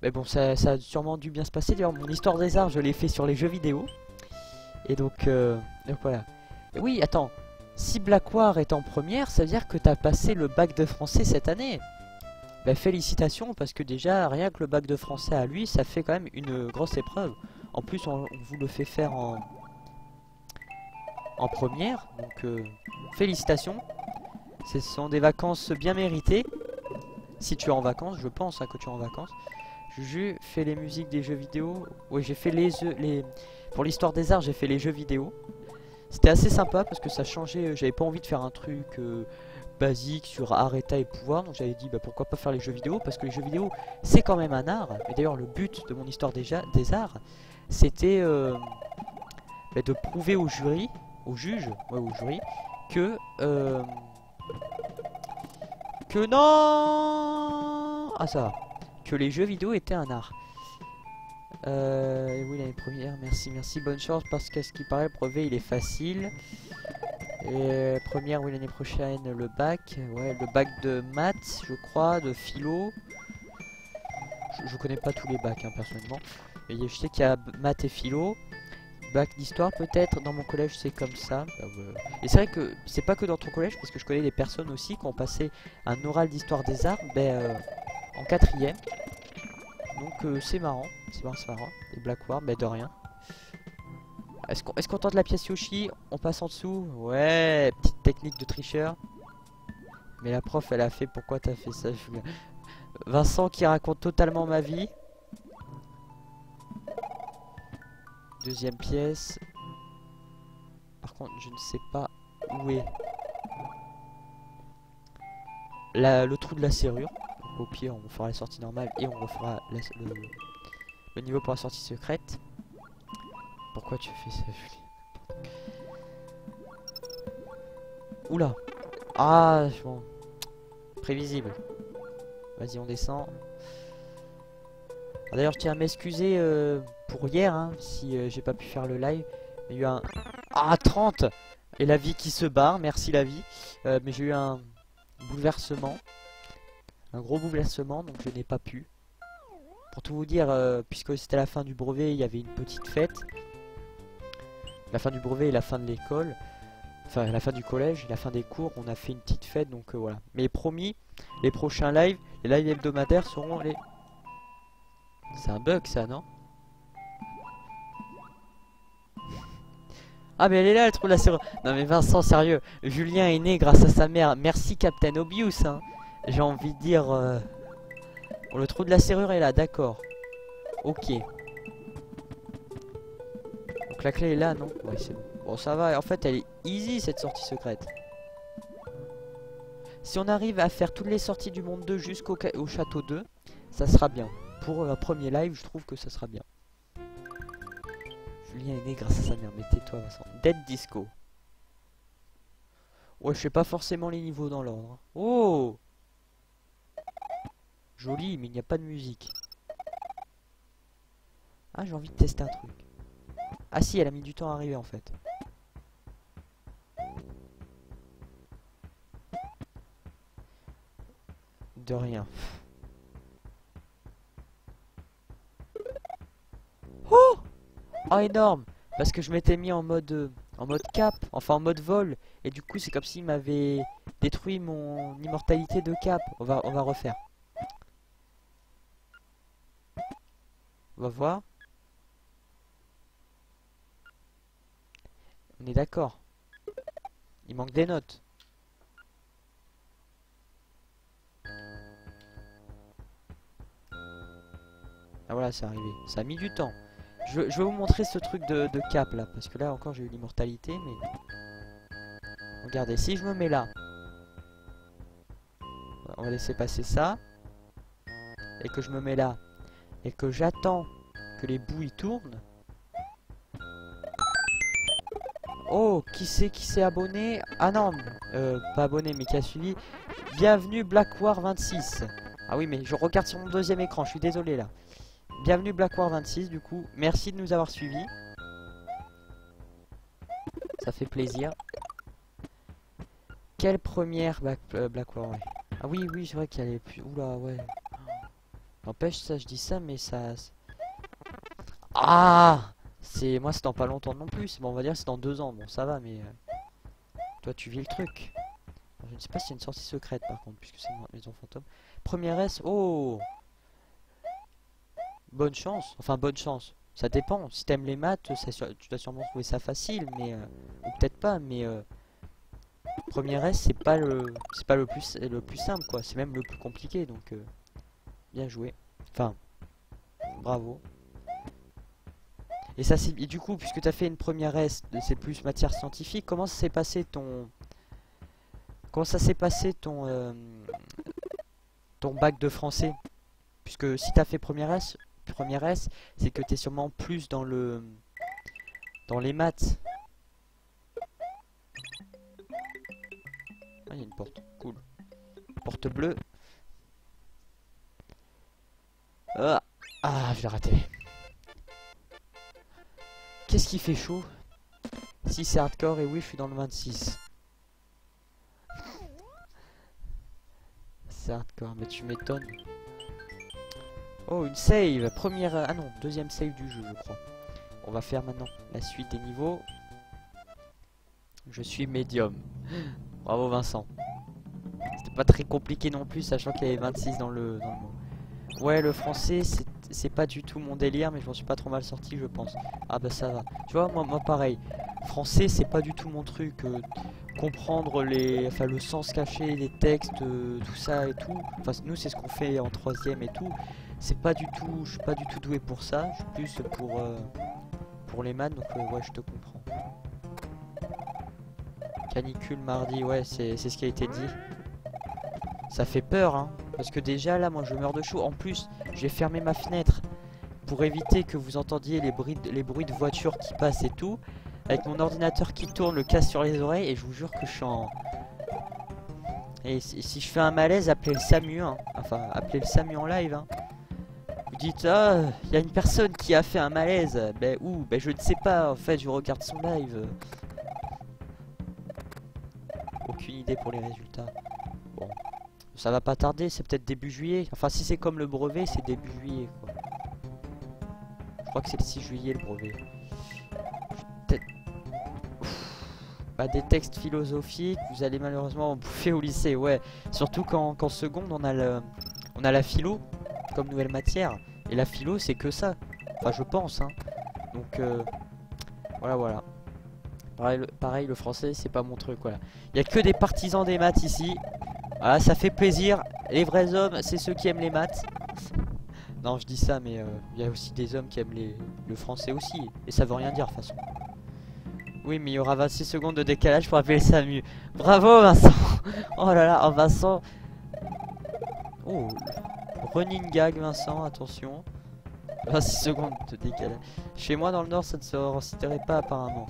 Mais bon, ça a sûrement dû bien se passer. D'ailleurs, mon histoire des arts, je l'ai fait sur les jeux vidéo. Et donc voilà. Et oui, attends. Si Blackwar est en première, ça veut dire que t'as passé le bac de français cette année. Bah, félicitations, parce que déjà, rien que le bac de français à lui, ça fait quand même une grosse épreuve. En plus, on vous le fait faire en première. Donc, félicitations. Ce sont des vacances bien méritées. Si tu es en vacances, je pense que tu es en vacances. Juju fait les musiques des jeux vidéo. Oui, j'ai fait pour l'histoire des arts, j'ai fait les jeux vidéo. C'était assez sympa parce que ça changeait. J'avais pas envie de faire un truc basique sur art, état et pouvoir. Donc j'avais dit bah, pourquoi pas faire les jeux vidéo, parce que les jeux vidéo c'est quand même un art. Et d'ailleurs le but de mon histoire des arts, c'était bah, de prouver au jury, au juge, ouais, au jury, que non, ah ça va, que les jeux vidéo étaient un art. Oui, l'année première, merci, bonne chance, parce qu'à ce qui paraît, le brevet il est facile. Et première, oui, l'année prochaine, le bac. Ouais, le bac de maths, je crois, de philo. Je connais pas tous les bacs, hein, personnellement. Mais je sais qu'il y a maths et philo. Bac d'histoire, peut-être. Dans mon collège, c'est comme ça. Et c'est vrai que c'est pas que dans ton collège, parce que je connais des personnes aussi qui ont passé un oral d'histoire des arts en 4ème. Donc c'est marrant, c'est marrant. Et Blackwar, mais de rien. Est-ce qu'on tente la pièce Yoshi? On passe en dessous? Ouais, petite technique de tricheur. Mais la prof, elle a fait pourquoi t'as fait ça, Julien? Vincent qui raconte totalement ma vie. Deuxième pièce. Par contre, je ne sais pas où est le trou de la serrure. Donc, au pire, on fera la sortie normale et on refera le niveau pour la sortie secrète. Pourquoi tu fais ça, Julien? Oula. Ah, bon. Prévisible. Vas-y, on descend. D'ailleurs, je tiens à m'excuser pour hier, hein, si j'ai pas pu faire le live. Il y a eu un... Ah, 30. Et la vie qui se barre, merci la vie. Mais j'ai eu un bouleversement. Un gros bouleversement, donc je n'ai pas pu. Pour tout vous dire, puisque c'était la fin du brevet, il y avait une petite fête. La fin du brevet et la fin de l'école. Enfin, la fin du collège, la fin des cours, on a fait une petite fête, donc voilà. Mais promis, les prochains lives, les lives hebdomadaires seront les... C'est un bug ça, non? Ah mais elle est là, elle trouve la serrure. Non mais Vincent, sérieux, Julien est né grâce à sa mère. Merci Captain Obvious, hein. J'ai envie de dire... Bon, le trou de la serrure est là, d'accord. Ok. Donc la clé est là, non? Ouais, c'est bon. Bon, ça va, en fait elle est easy cette sortie secrète. Si on arrive à faire toutes les sorties du monde 2 jusqu'au château 2, ça sera bien. Pour un premier live, je trouve que ça sera bien. Julien est né grâce à sa mère, mais tais-toi Vincent. Dead Disco. Ouais, je sais pas forcément les niveaux dans l'ordre. Oh! Joli, mais il n'y a pas de musique. Ah, j'ai envie de tester un truc. Ah si, elle a mis du temps à arriver en fait. De rien. Oh! Oh énorme! Parce que je m'étais mis en mode cap, enfin en mode vol. Et du coup c'est comme s'il m'avait détruit mon immortalité de cap. On va refaire. On va voir. On est d'accord. Il manque des notes. Ah voilà, c'est arrivé. Ça a mis du temps. Je vais vous montrer ce truc de cap là. Parce que là encore j'ai eu l'immortalité. Mais regardez, si je me mets là. On va laisser passer ça. Et que je me mets là. Et que j'attends que les bouts ils tournent. Oh, qui s'est abonné? Ah non, pas abonné mais qui a suivi. Bienvenue Blackwar 26. Ah oui, mais je regarde sur mon deuxième écran, je suis désolé là. Bienvenue Blackwar 26 du coup. Merci de nous avoir suivis. Ça fait plaisir. Quelle première Blackwar, ouais. Ah oui, c'est vrai qu'il y a les plus... Oula, ouais. N'empêche, ça, je dis ça, mais ça... Ah! C'est... Moi, c'est dans pas longtemps non plus. Bon, on va dire c'est dans 2 ans. Bon, ça va, mais... Toi, tu vis le truc. Alors, je ne sais pas s'il y a une sortie secrète, par contre, puisque c'est une maison fantôme. Première S... Oh! Bonne chance. Enfin, bonne chance. Ça dépend. Si t'aimes les maths, tu dois sûrement trouver ça facile, mais... Ou peut-être pas, mais... Première S, c'est pas le plus simple, quoi. C'est même le plus compliqué, donc... Bien joué. Enfin... Bravo. Et ça c'est du coup puisque tu as fait une première S, c'est plus matière scientifique, comment ça s'est passé ton ton bac de français? Puisque si tu as fait première S, c'est que tu es sûrement plus dans les maths. Ah, il y a une porte. Cool. Porte bleue. Ah, je l'ai raté. Qu'est-ce qui fait chaud? Si c'est hardcore et oui, je suis dans le 26. C'est hardcore, mais tu m'étonnes. Oh, une save. Première... Ah non, deuxième save du jeu, je crois. On va faire maintenant la suite des niveaux. Je suis médium. Bravo Vincent. C'était pas très compliqué non plus, sachant qu'il y avait 26 dans le mot. Ouais, le français, c'est pas du tout mon délire, mais je m'en suis pas trop mal sorti, je pense. Ah bah ça va. Tu vois, moi pareil. Français, c'est pas du tout mon truc. Comprendre le sens caché des textes, tout ça et tout. Enfin, nous, c'est ce qu'on fait en 3ème et tout. C'est pas du tout, je suis pas du tout doué pour ça. Je suis plus pour les maths, donc ouais, je te comprends. Canicule mardi, ouais, c'est ce qui a été dit. Ça fait peur, hein. Parce que déjà, là, moi, je meurs de chaud. En plus, j'ai fermé ma fenêtre pour éviter que vous entendiez les bruits de voitures qui passent et tout. Avec mon ordinateur qui tourne, le casque sur les oreilles. Et je vous jure que je suis en... Et si je fais un malaise, appelez le SAMU, hein. Enfin, appelez le SAMU en live, hein. Vous dites, ah, il y a une personne qui a fait un malaise. Ben, où? Ben, je ne sais pas. En fait, je regarde son live. Aucune idée pour les résultats. Bon. Ça va pas tarder, c'est peut-être début juillet. Enfin, si c'est comme le brevet, c'est début juillet, quoi. Je crois que c'est le 6 juillet, le brevet. Bah, des textes philosophiques, vous allez malheureusement en bouffer au lycée, ouais. Surtout qu'en seconde, on a la philo, comme nouvelle matière. Et la philo, c'est que ça. Enfin, je pense, hein. Donc, voilà. Pareil, le français, c'est pas mon truc, voilà. Il y a que des partisans des maths ici. Voilà, ça fait plaisir. Les vrais hommes, c'est ceux qui aiment les maths. Non, je dis ça, mais il y a aussi des hommes qui aiment le français aussi. Et ça veut rien dire, de toute façon. Oui, mais il y aura 26 secondes de décalage pour appeler le SAMU. Bravo, Vincent. Oh là là, oh, Vincent. Oh, running gag, Vincent, attention. 26 secondes de décalage. Chez moi, dans le Nord, ça ne se considérait pas, apparemment.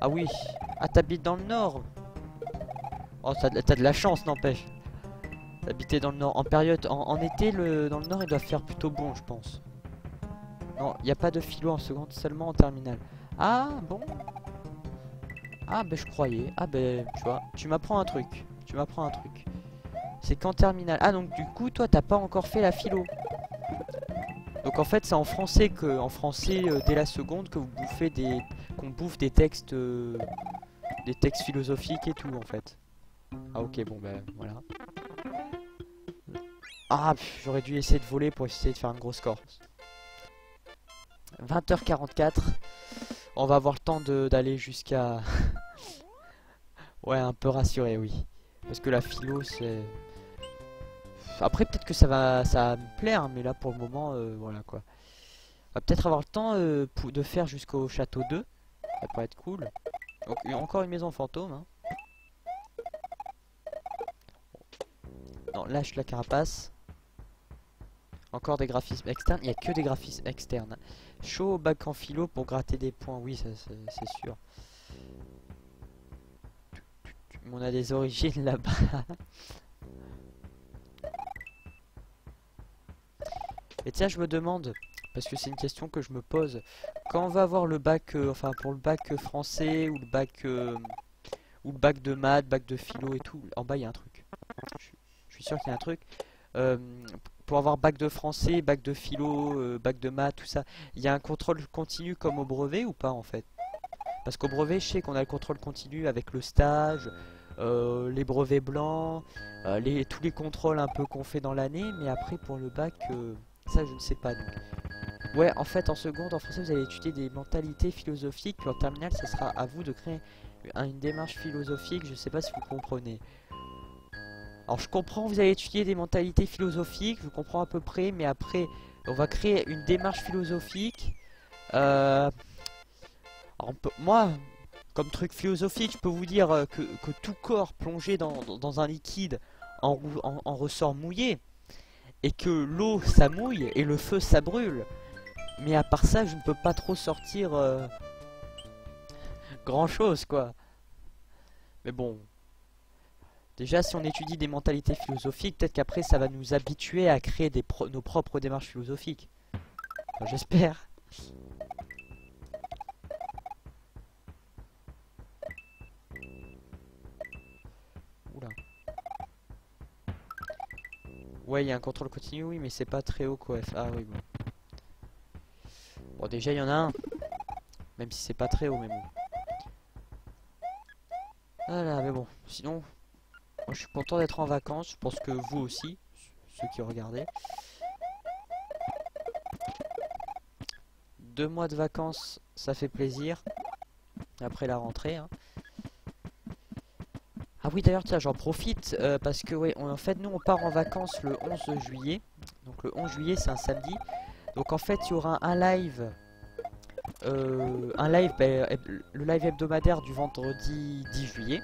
Ah oui. Ah, t'habites dans le Nord. Oh, t'as de la chance, n'empêche. D'habiter dans le Nord. En période... En été, dans le Nord, il doit faire plutôt bon, je pense. Non, il n'y a pas de philo en seconde, seulement en terminale. Ah, bon. Ah, ben, je croyais. Ah, ben, tu vois, tu m'apprends un truc. C'est qu'en terminale. Ah, donc, du coup, toi, t'as pas encore fait la philo. Donc, en fait, c'est en français dès la seconde, que vous bouffez qu'on bouffe des textes philosophiques et tout, en fait. Ah, ok, bon, ben, voilà. Ah, j'aurais dû essayer de voler pour essayer de faire un gros score. 20h44. On va avoir le temps d'aller jusqu'à... Ouais, un peu rassuré, oui. Parce que la philo, c'est... Après, peut-être que ça va me plaire, mais là, pour le moment, voilà, quoi. On va peut-être avoir le temps de faire jusqu'au château 2. Ça pourrait être cool. Donc, encore une maison fantôme, hein. Non, lâche la carapace. Encore des graphismes externes. Il n'y a que des graphismes externes. Chaud au bac en philo pour gratter des points. Oui, c'est sûr. On a des origines là-bas. Et tiens, je me demande, parce que c'est une question que je me pose, quand on va avoir le bac, enfin pour le bac français ou le bac de maths, bac de philo et tout, en bas il y a un truc. Je suis sûr qu'il y a un truc. pour avoir bac de français, bac de philo, bac de maths, tout ça, il y a un contrôle continu comme au brevet ou pas en fait? Parce qu'au brevet, je sais qu'on a le contrôle continu avec le stage, les brevets blancs, tous les contrôles un peu qu'on fait dans l'année, mais après pour le bac, ça je ne sais pas. Donc. Ouais, en fait en seconde, en français, vous allez étudier des mentalités philosophiques, puis en terminale, ce sera à vous de créer une démarche philosophique, je sais pas si vous comprenez. Alors je comprends, vous allez étudier des mentalités philosophiques, je comprends à peu près, mais après, on va créer une démarche philosophique. Moi, comme truc philosophique, je peux vous dire que tout corps plongé dans un liquide en ressort mouillé, et que l'eau ça mouille et le feu ça brûle. Mais à part ça, je ne peux pas trop sortir grand chose quoi. Mais bon, déjà si on étudie des mentalités philosophiques, peut-être qu'après ça va nous habituer à créer nos propres démarches philosophiques. Enfin, j'espère. Oula. Ouais, il y a un contrôle continu, oui, mais c'est pas très haut quoi. Ah oui, bon. Bon, déjà il y en a un. Même si c'est pas très haut, mais bon. Voilà, mais bon. Sinon, moi je suis content d'être en vacances. Je pense que vous aussi, ceux qui regardez. 2 mois de vacances, ça fait plaisir. Après la rentrée, hein. Ah oui d'ailleurs tiens j'en profite parce que ouais en fait nous on part en vacances le 11 juillet. Donc le 11 juillet c'est un samedi. Donc en fait il y aura un live le live hebdomadaire du vendredi 10 juillet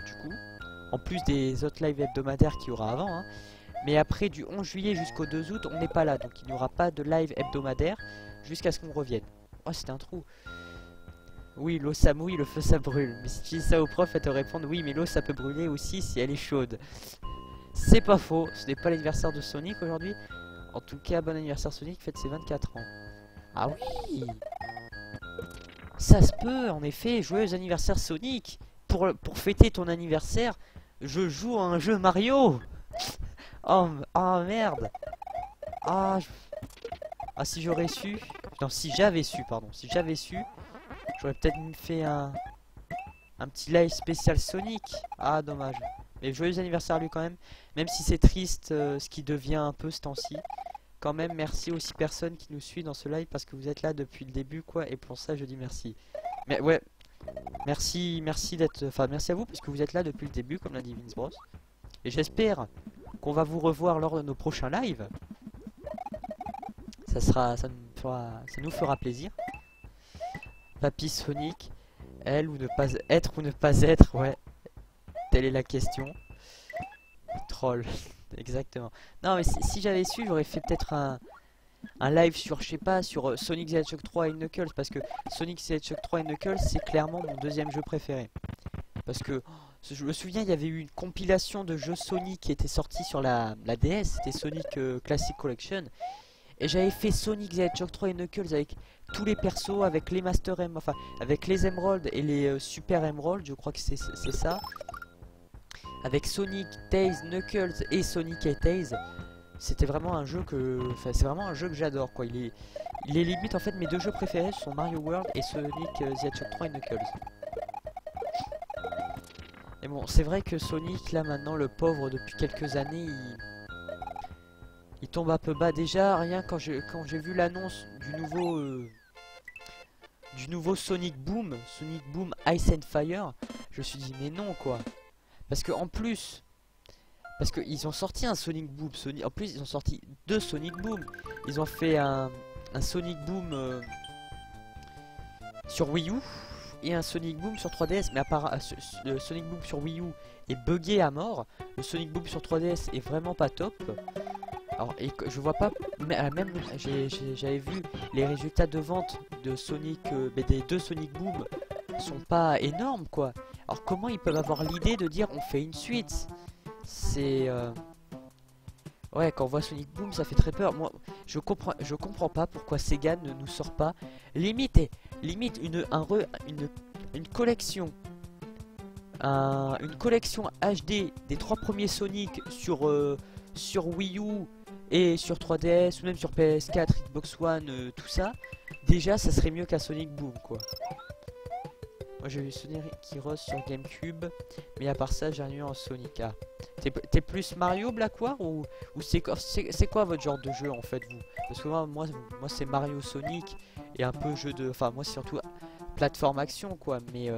du coup. En plus des autres lives hebdomadaires qu'il y aura avant hein. Mais après du 11 juillet jusqu'au 2 août on n'est pas là. Donc il n'y aura pas de live hebdomadaire jusqu'à ce qu'on revienne. Oh c'était un trou. Oui, l'eau ça mouille, le feu ça brûle. Mais si tu dis ça au prof, elle te répondre oui, mais l'eau ça peut brûler aussi si elle est chaude. C'est pas faux, ce n'est pas l'anniversaire de Sonic aujourd'hui. En tout cas, bon anniversaire Sonic, fête ses 24 ans. Ah oui, ça se peut, en effet, joyeux anniversaire Sonic. Pour fêter ton anniversaire, je joue à un jeu Mario. Oh merde. Ah, si j'aurais su. Non, si j'avais su, pardon. Si j'avais su. J'aurais peut-être fait un petit live spécial Sonic. Ah, dommage. Mais joyeux anniversaire à lui quand même. Même si c'est triste ce qui devient un peu ce temps-ci. Quand même, merci aux 6 personnes qui nous suivent dans ce live parce que vous êtes là depuis le début, quoi. Et pour ça, je dis merci. Mais ouais, merci d'être... Enfin, merci à vous parce que vous êtes là depuis le début, comme l'a dit Vince Bros. Et j'espère qu'on va vous revoir lors de nos prochains lives. Ça nous fera plaisir. Papy Sonic, elle ou ne pas être ou ne pas être, ouais. Telle est la question. Troll, exactement. Non mais si j'avais su, j'aurais fait peut-être un live sur, je sais pas, sur Sonic the Hedgehog 3 et Knuckles. Parce que Sonic the Hedgehog 3 et Knuckles, c'est clairement mon deuxième jeu préféré. Parce que, je me souviens, il y avait eu une compilation de jeux Sonic qui était sortie sur la DS. C'était Sonic Classic Collection. Et j'avais fait Sonic the Hedgehog 3 et Knuckles avec tous les persos, avec les Master Emerald, enfin avec les Emerald et les Super Emerald, je crois que c'est ça. Avec Sonic, Tails, Knuckles et Sonic et Tails. C'était vraiment un jeu que... Enfin c'est vraiment un jeu que j'adore quoi. Il est limite en fait mes deux jeux préférés sont Mario World et Sonic the Hedgehog 3 et Knuckles. Et bon c'est vrai que Sonic là maintenant le pauvre depuis quelques années il tombe un peu bas déjà, rien quand j'ai vu l'annonce du nouveau Sonic Boom Ice and Fire, je me suis dit mais non quoi. Parce que en plus, parce qu'ils ont sorti un Sonic Boom, en plus ils ont sorti 2 Sonic Boom. Ils ont fait un Sonic Boom sur Wii U et un Sonic Boom sur 3DS, mais à part le Sonic Boom sur Wii U est buggé à mort, le Sonic Boom sur 3DS est vraiment pas top. Alors, et je vois pas, même j'avais vu les résultats de vente de Sonic, des 2 Sonic Boom sont pas énormes quoi. Alors comment ils peuvent avoir l'idée de dire on fait une suite? C'est ouais, quand on voit Sonic Boom ça fait très peur. Moi je comprends pas pourquoi Sega ne nous sort pas limite une collection une collection HD des 3 premiers Sonic sur Wii U et sur 3DS ou même sur PS4, Xbox One, tout ça, déjà ça serait mieux qu'un Sonic Boom quoi. Moi j'ai eu Sonic Heroes sur GameCube, mais à part ça j'ai rien eu en Sonic. Ah. T'es plus Mario Black War ou c'est quoi votre genre de jeu en fait vous? Parce que moi c'est Mario Sonic et un peu jeu de... Enfin moi c'est surtout plateforme action quoi, mais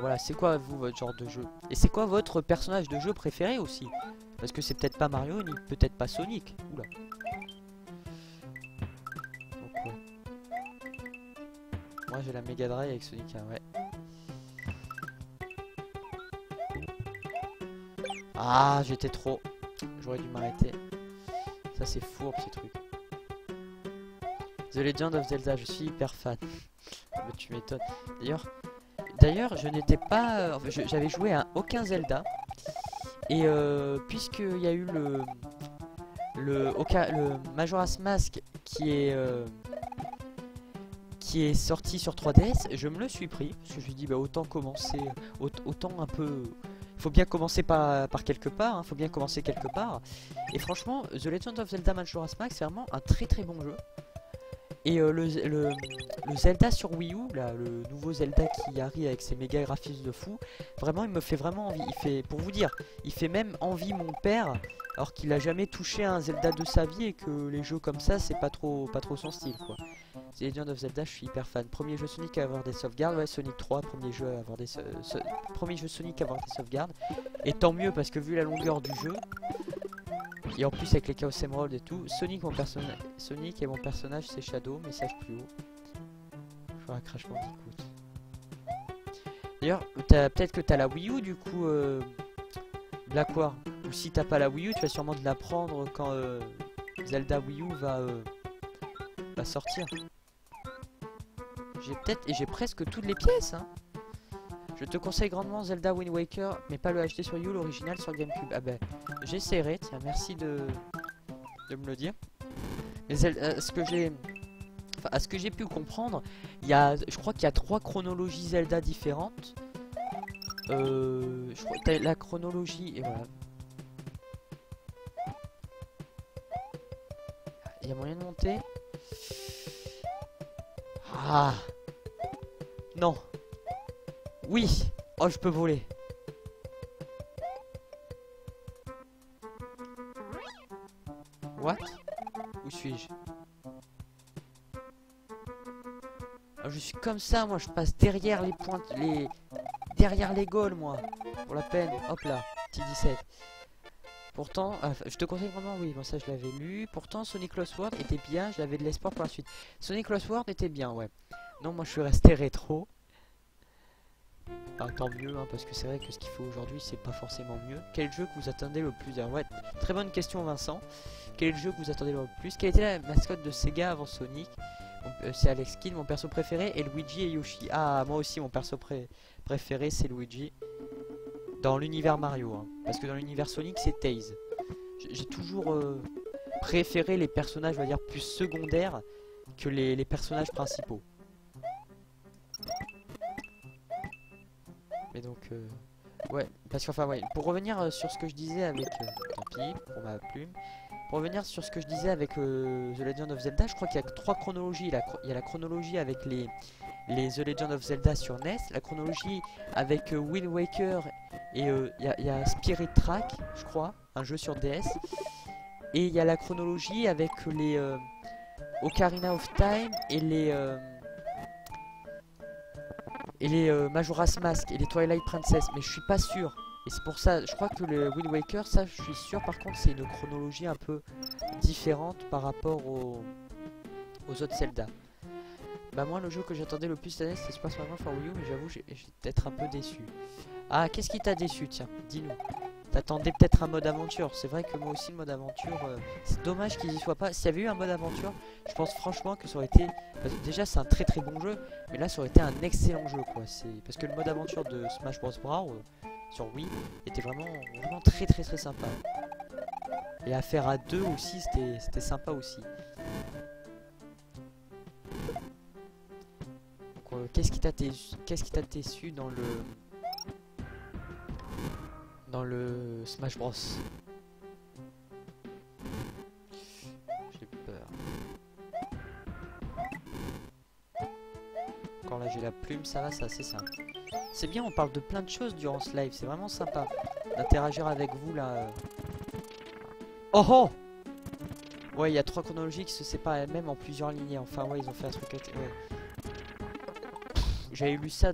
voilà, c'est quoi vous votre genre de jeu? Et c'est quoi votre personnage de jeu préféré aussi? Parce que c'est peut-être pas Mario ni peut-être pas Sonic. Oula. Donc, ouais. Moi j'ai la Mega Drive avec Sonic 1, ouais. Ah, j'étais trop. J'aurais dû m'arrêter. Ça c'est fourbe ces trucs. The Legend of Zelda, je suis hyper fan. Mais tu m'étonnes. D'ailleurs, je n'étais pas... J'avais joué à aucun Zelda. Et puisqu'il y a eu le Majora's Mask qui est sorti sur 3DS, je me le suis pris. Parce que je me suis dit, bah, autant commencer... Autant un peu... Il faut bien commencer par quelque part, hein, faut bien commencer quelque part. Et franchement, The Legend of Zelda Majora's Mask, c'est vraiment un très très bon jeu. Et le Zelda sur Wii U, là, le nouveau Zelda qui arrive avec ses méga graphismes de fou, vraiment il me fait vraiment envie. Il fait, pour vous dire, il fait même envie mon père, alors qu'il a jamais touché un Zelda de sa vie et que les jeux comme ça c'est pas trop son style quoi. The Legend of Zelda, je suis hyper fan. Premier jeu Sonic à avoir des sauvegardes, ouais, Sonic 3, premier jeu à avoir premier jeu Sonic à avoir des sauvegardes. Et tant mieux parce que vu la longueur du jeu. Et en plus avec les Chaos Emerald et tout, Sonic et mon personnage c'est Shadow, message plus haut. Je ferai un Crash Bandicoot. D'ailleurs, peut-être que t'as la Wii U du coup, Black War. Ou si t'as pas la Wii U, tu vas sûrement de la prendre quand Zelda Wii U va sortir. J'ai presque toutes les pièces hein. Je te conseille grandement Zelda Wind Waker, mais pas le HD sur Wii U, l'original sur GameCube. Ah ben, j'essaierai, tiens, merci de me le dire. Mais ce que j'ai pu comprendre, je crois qu'il y a 3 chronologies Zelda différentes. Je crois que t'as la chronologie, et voilà. Il y a moyen de monter. Ah non. Oui. Oh, je peux voler. What? Où suis-je? Oh, je suis comme ça, moi. Je passe derrière les pointes, derrière les goals, moi. Pour la peine. Hop là. Petit 17. Pourtant, je te conseille vraiment, oui, bon ça je l'avais lu. Pourtant, Sonic Lost World était bien, j'avais de l'espoir pour la suite. Sonic Lost World était bien, ouais. Non, moi je suis resté rétro. Enfin, tant mieux, hein, parce que c'est vrai que ce qu'il faut aujourd'hui, c'est pas forcément mieux. Quel jeu que vous attendez le plus? Ouais, très bonne question, Vincent. Quel jeu que vous attendez le plus? Quelle était la mascotte de Sega avant Sonic? C'est Alex Kidd, mon perso préféré, et Luigi et Yoshi. Ah, moi aussi, mon perso préféré, c'est Luigi. Dans l'univers Mario, hein. Parce que dans l'univers Sonic, c'est Tails. J'ai toujours préféré les personnages, on va dire, plus secondaires que les personnages principaux. Mais donc, ouais, parce qu'enfin, ouais, pour revenir sur ce que je disais avec... tant pis, pour ma plume. Pour revenir sur ce que je disais avec The Legend of Zelda, je crois qu'il y a 3 chronologies. Il y a la chronologie avec les The Legend of Zelda sur NES, la chronologie avec Wind Waker, et il y a Spirit Track, je crois, un jeu sur DS. Et il y a la chronologie avec les Ocarina of Time et les Majora's Mask et les Twilight Princess, mais je suis pas sûr. Et c'est pour ça, je crois que le Wind Waker, ça je suis sûr, par contre c'est une chronologie un peu différente par rapport aux autres Zelda. Bah moi le jeu que j'attendais le plus cette année c'était Super Smash Bros for Wii U, mais j'avoue j'ai peut-être un peu déçu. Ah, qu'est-ce qui t'a déçu, tiens, dis-nous. T'attendais peut-être un mode aventure, c'est vrai que moi aussi le mode aventure, c'est dommage qu'il y soit pas. S'il y avait eu un mode aventure, je pense franchement que ça aurait été... Déjà c'est un très très bon jeu, mais là ça aurait été un excellent jeu quoi. Parce que le mode aventure de Smash Bros sur Wii était vraiment très très très sympa. Et à faire à 2 aussi c'était sympa aussi. Donc qu'est-ce qui t'a déçu dans le Smash Bros? j'ai la plume, ça va, c'est assez simple. C'est bien, on parle de plein de choses durant ce live, c'est vraiment sympa d'interagir avec vous là. Oh oh! Ouais, il y a 3 chronologies qui se séparent elles-mêmes en plusieurs lignées. Enfin, ouais, ils ont fait un truc. Ouais. J'avais lu ça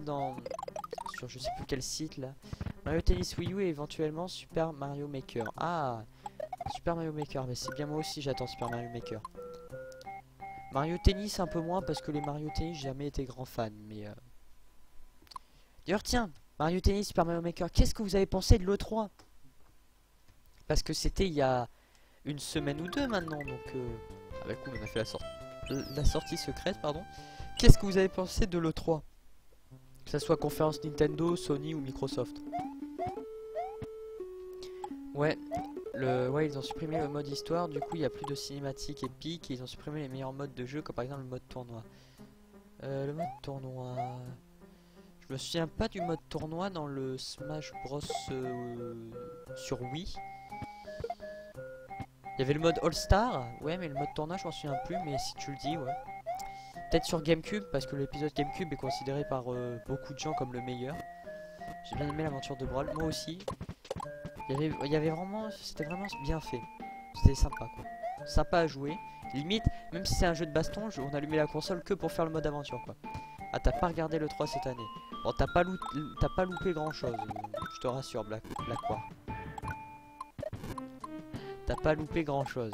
sur je sais plus quel site là. Mario Tennis Wii U et éventuellement Super Mario Maker. Ah, Super Mario Maker, mais c'est bien moi aussi j'attends Super Mario Maker. Mario Tennis un peu moins parce que les Mario Tennis j'ai jamais été grand fan. Mais d'ailleurs tiens, Mario Tennis, Super Mario Maker, qu'est-ce que vous avez pensé de l'E3? Parce que c'était il y a une semaine ou deux maintenant, donc ah bah cool, on a fait la sortie secrète, pardon. Qu'est-ce que vous avez pensé de l'E3? Que ça soit conférence Nintendo, Sony ou Microsoft. Ouais, ils ont supprimé le mode histoire, du coup il n'y a plus de cinématique épique et ils ont supprimé les meilleurs modes de jeu, comme par exemple le mode tournoi. Le mode tournoi... Je me souviens pas du mode tournoi dans le Smash Bros sur Wii. Il y avait le mode All-Star, ouais, mais le mode tournoi, je m'en souviens plus, mais si tu le dis, ouais. Peut-être sur GameCube, parce que l'épisode GameCube est considéré par beaucoup de gens comme le meilleur. J'ai bien aimé l'aventure de Brawl, moi aussi. Il y avait vraiment, c'était vraiment bien fait. C'était sympa, quoi. Sympa à jouer. Limite, même si c'est un jeu de baston, on allumait la console que pour faire le mode aventure, quoi. Ah, t'as pas regardé le 3 cette année. Bon, t'as pas loupé grand chose, je te rassure, Black War. T'as pas loupé grand chose.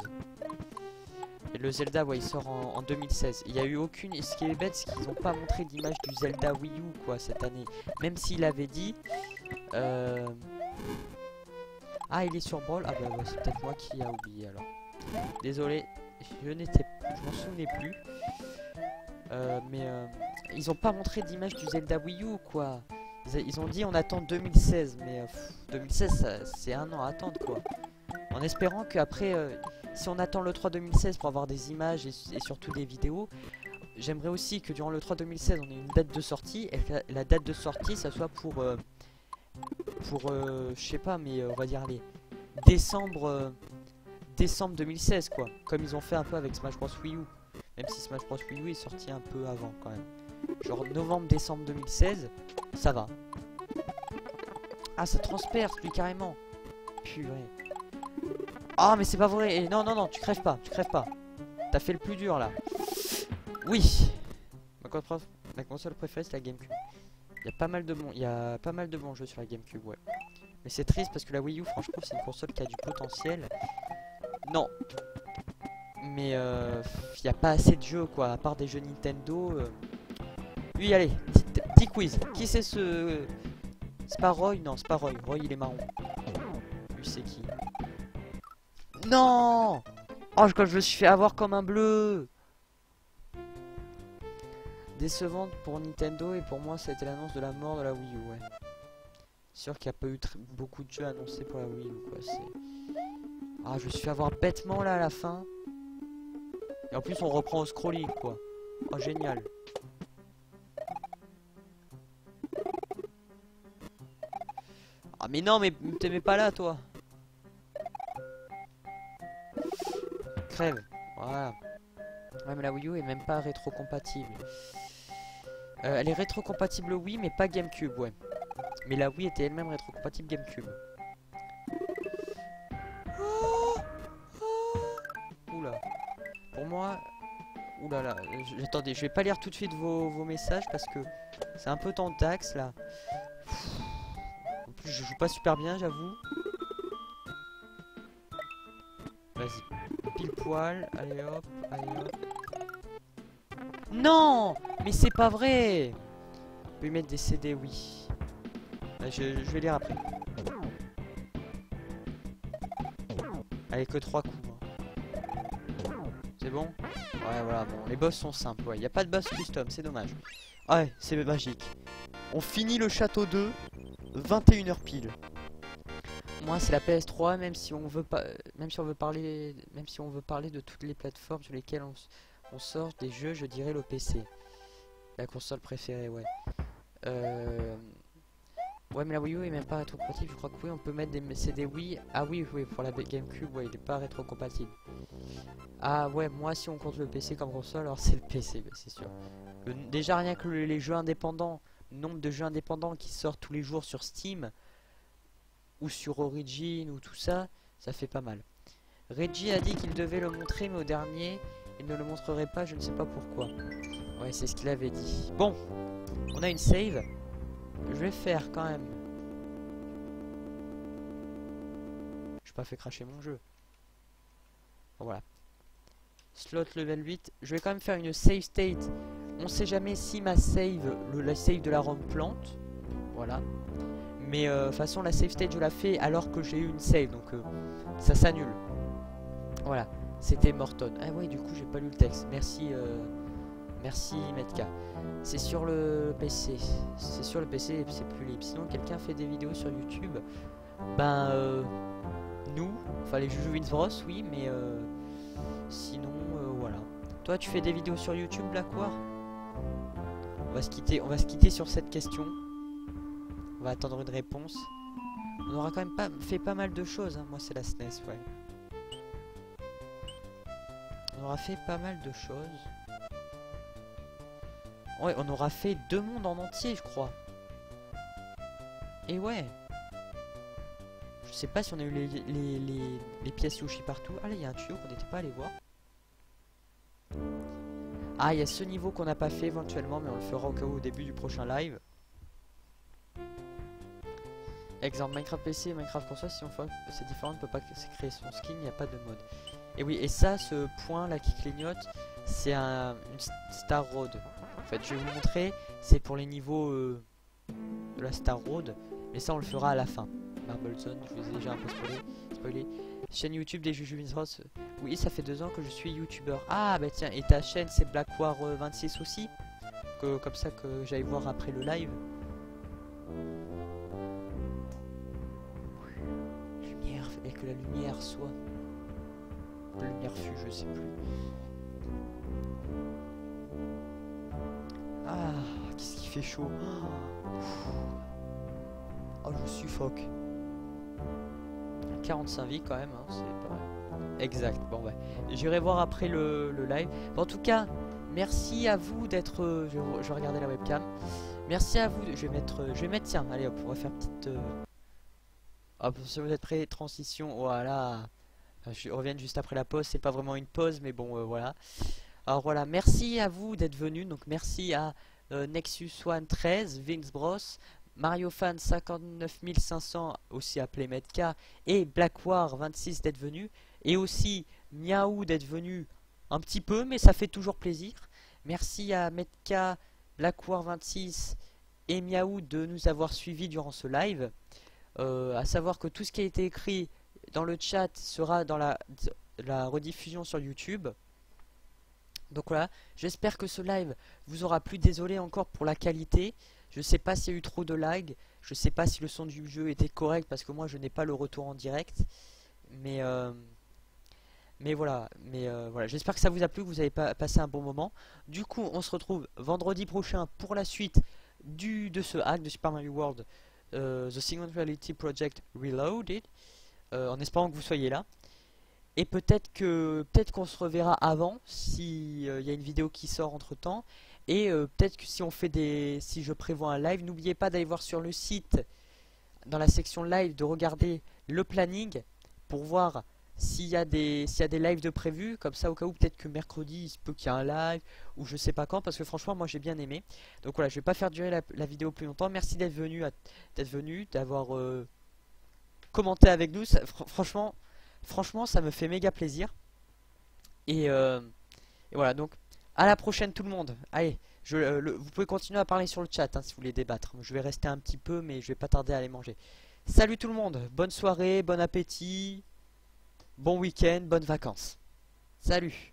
Et le Zelda, ouais, il sort en 2016. Il y a eu aucune. Ce qui est bête, c'est qu'ils ont pas montré d'image du Zelda Wii U, quoi, cette année. Même s'il avait dit. Ah, il est sur Brawl. Ah, bah, ouais, c'est peut-être moi qui a oublié alors. Désolé, je m'en souvenais plus. Ils ont pas montré d'image du Zelda Wii U, quoi. Ils ont dit on attend 2016, mais 2016, c'est un an à attendre, quoi. En espérant qu'après, si on attend le 3 2016 pour avoir des images et surtout des vidéos, j'aimerais aussi que durant le 3 2016 on ait une date de sortie et que la date de sortie ça soit pour je sais pas, mais on va dire allez, décembre 2016, quoi. Comme ils ont fait un peu avec Smash Bros Wii U. Même si Smash Bros Wii U est sorti un peu avant quand même. Genre novembre-décembre 2016, ça va. Ah, ça transperce lui carrément. Purée. Ah, mais c'est pas vrai. Et non, non, non, tu crèves pas, tu crèves pas. T'as fait le plus dur là. Oui. Ma console préférée c'est la GameCube. Il y a pas mal de bons jeux sur la GameCube, ouais. Mais c'est triste parce que la Wii U, franchement, c'est une console qui a du potentiel. Non. Mais il n'y a pas assez de jeux, quoi. À part des jeux Nintendo. Oui, allez, petit quiz. Qui c'est ce... C'est pas Roy? Non, c'est pas Roy. Roy, il est marron. Lui, c'est qui? Non! Oh, quand je me suis fait avoir comme un bleu! Décevante pour Nintendo et pour moi, ça a été l'annonce de la mort de la Wii U, ouais. Sûr qu'il n'y a pas eu beaucoup de jeux annoncés pour la Wii U, quoi. Ah, je me suis fait avoir bêtement là à la fin. Et en plus, on reprend au scrolling, quoi. Oh, génial. Ah, mais non, mais t'aimais pas là, toi. Crève. Voilà. Ouais, mais la Wii U est même pas rétro-compatible. Elle est rétro-compatible Wii, mais pas GameCube, ouais. Mais la Wii était elle-même rétro-compatible GameCube. Oula. Pour moi... Oulala. Attendez, je vais pas lire tout de suite vos messages parce que c'est un peu tentax, là. En plus, je joue pas super bien, j'avoue. Vas-y. Pile poil. Allez hop, allez hop. Non! Mais c'est pas vrai! On peut y mettre des CD, oui. Là, je vais lire après. Allez, que 3 coups. Hein. C'est bon? Ouais, voilà, bon, les boss sont simples. Ouais, y a pas de boss custom, c'est dommage. Ah ouais, c'est magique. On finit le château 2, 21h pile. Moi, c'est la PS3, même si on veut pas, même si on veut parler de toutes les plateformes sur lesquelles on sort des jeux, je dirais le PC. La console préférée, ouais. Ouais, mais la Wii U est même pas rétrocompatible. Je crois que oui, on peut mettre des CD Wii. Ah oui, oui, pour la GameCube, ouais, il est pas rétrocompatible. Ah ouais, moi si on compte le PC comme console, alors c'est le PC, bah, c'est sûr. Déjà rien que les jeux indépendants, le nombre de jeux indépendants qui sortent tous les jours sur Steam ou sur Origin ou tout ça, ça fait pas mal. Reggie a dit qu'il devait le montrer, mais au dernier, il ne le montrerait pas, je ne sais pas pourquoi. Ouais, c'est ce qu'il avait dit. Bon, on a une save. Je vais faire quand même. Je pas fait cracher mon jeu. Bon, voilà. Slot level 8. Je vais quand même faire une save state. On sait jamais si ma save, la save de la ROM plante. Voilà. Mais de toute façon, la save state, je la fais alors que j'ai eu une save. Donc ça s'annule. Voilà. C'était Morton. Ah ouais, du coup, j'ai pas lu le texte. Merci, merci Metka. C'est sur le PC. C'est sur le PC, c'est plus libre. Sinon, quelqu'un fait des vidéos sur YouTube. Ben, nous, enfin les Juju Wins Bros, oui, mais sinon, voilà. Toi, tu fais des vidéos sur YouTube, Blackwar? On va se quitter sur cette question. On va attendre une réponse. On aura quand même fait pas mal de choses, hein. Moi, c'est la SNES, ouais. On aura fait pas mal de choses. Ouais, on aura fait 2 mondes en entier, je crois. Et ouais. Je sais pas si on a eu les pièces Yoshi partout. Ah là, il y a un tuyau qu'on n'était pas allé voir. Ah, il y a ce niveau qu'on n'a pas fait éventuellement, mais on le fera au cas où au début du prochain live. Exemple, Minecraft PC et Minecraft console, si on fait c'est différent, on ne peut pas créer son skin, il n'y a pas de mode. Et oui, et ça, ce point là qui clignote, c'est une Star Road. En fait, je vais vous montrer, c'est pour les niveaux de la Star Road, mais ça on le fera à la fin. Marble Zone, je vous ai déjà un peu spoilé. Chaîne YouTube des Juju Wins Bros. Oui, ça fait 2 ans que je suis youtubeur. Ah bah tiens, et ta chaîne c'est Blackwar 26 aussi, comme ça que j'aille voir après le live. Lumière, et que la lumière soit. La lumière fut, je sais plus. Ah, qu'est-ce qui fait chaud. Oh, je suffoque. 45 vies quand même, hein, c'est pas mal. Exact, bon ouais. J'irai voir après le live. Bon, en tout cas, merci à vous d'être... je vais regarder la webcam. Merci à vous, je vais mettre tiens, allez hop, on va faire petite... Hop, si vous êtes prêts, transition, voilà. Je reviens juste après la pause, c'est pas vraiment une pause, mais bon, voilà. Alors voilà, merci à vous d'être venus, donc merci à Nexus One 13, Vince Bros, Mario Fan 59500, aussi appelé Metka, et Blackwar 26 d'être venu, et aussi Miaou d'être venu un petit peu, mais ça fait toujours plaisir. Merci à Metka, Blackwar 26 et Miaou de nous avoir suivis durant ce live. À savoir que tout ce qui a été écrit dans le chat sera dans la rediffusion sur YouTube. Donc voilà, j'espère que ce live vous aura plu. Désolé encore pour la qualité. Je sais pas s'il y a eu trop de lag. Je sais pas si le son du jeu était correct parce que moi je n'ai pas le retour en direct. Mais voilà, voilà. J'espère que ça vous a plu, que vous avez passé un bon moment. Du coup, on se retrouve vendredi prochain pour la suite de ce hack de Super Mario World, The Singularity Project Reloaded, en espérant que vous soyez là. Et peut-être qu'on se reverra avant si y a une vidéo qui sort entre temps. Et peut-être que si je prévois un live, n'oubliez pas d'aller voir sur le site, dans la section live, de regarder le planning pour voir s'il y a des lives de prévus. Comme ça, au cas où, peut-être que mercredi, il se peut qu'il y ait un live ou je sais pas quand. Parce que franchement, moi j'ai bien aimé. Donc voilà, je vais pas faire durer la vidéo plus longtemps. Merci d'être venu, d'avoir commenté avec nous. Franchement, ça me fait méga plaisir. Et voilà, donc à la prochaine tout le monde. Allez, vous pouvez continuer à parler sur le chat hein, si vous voulez débattre. Je vais rester un petit peu, mais je vais pas tarder à aller manger. Salut tout le monde, bonne soirée, bon appétit, bon week-end, bonnes vacances. Salut.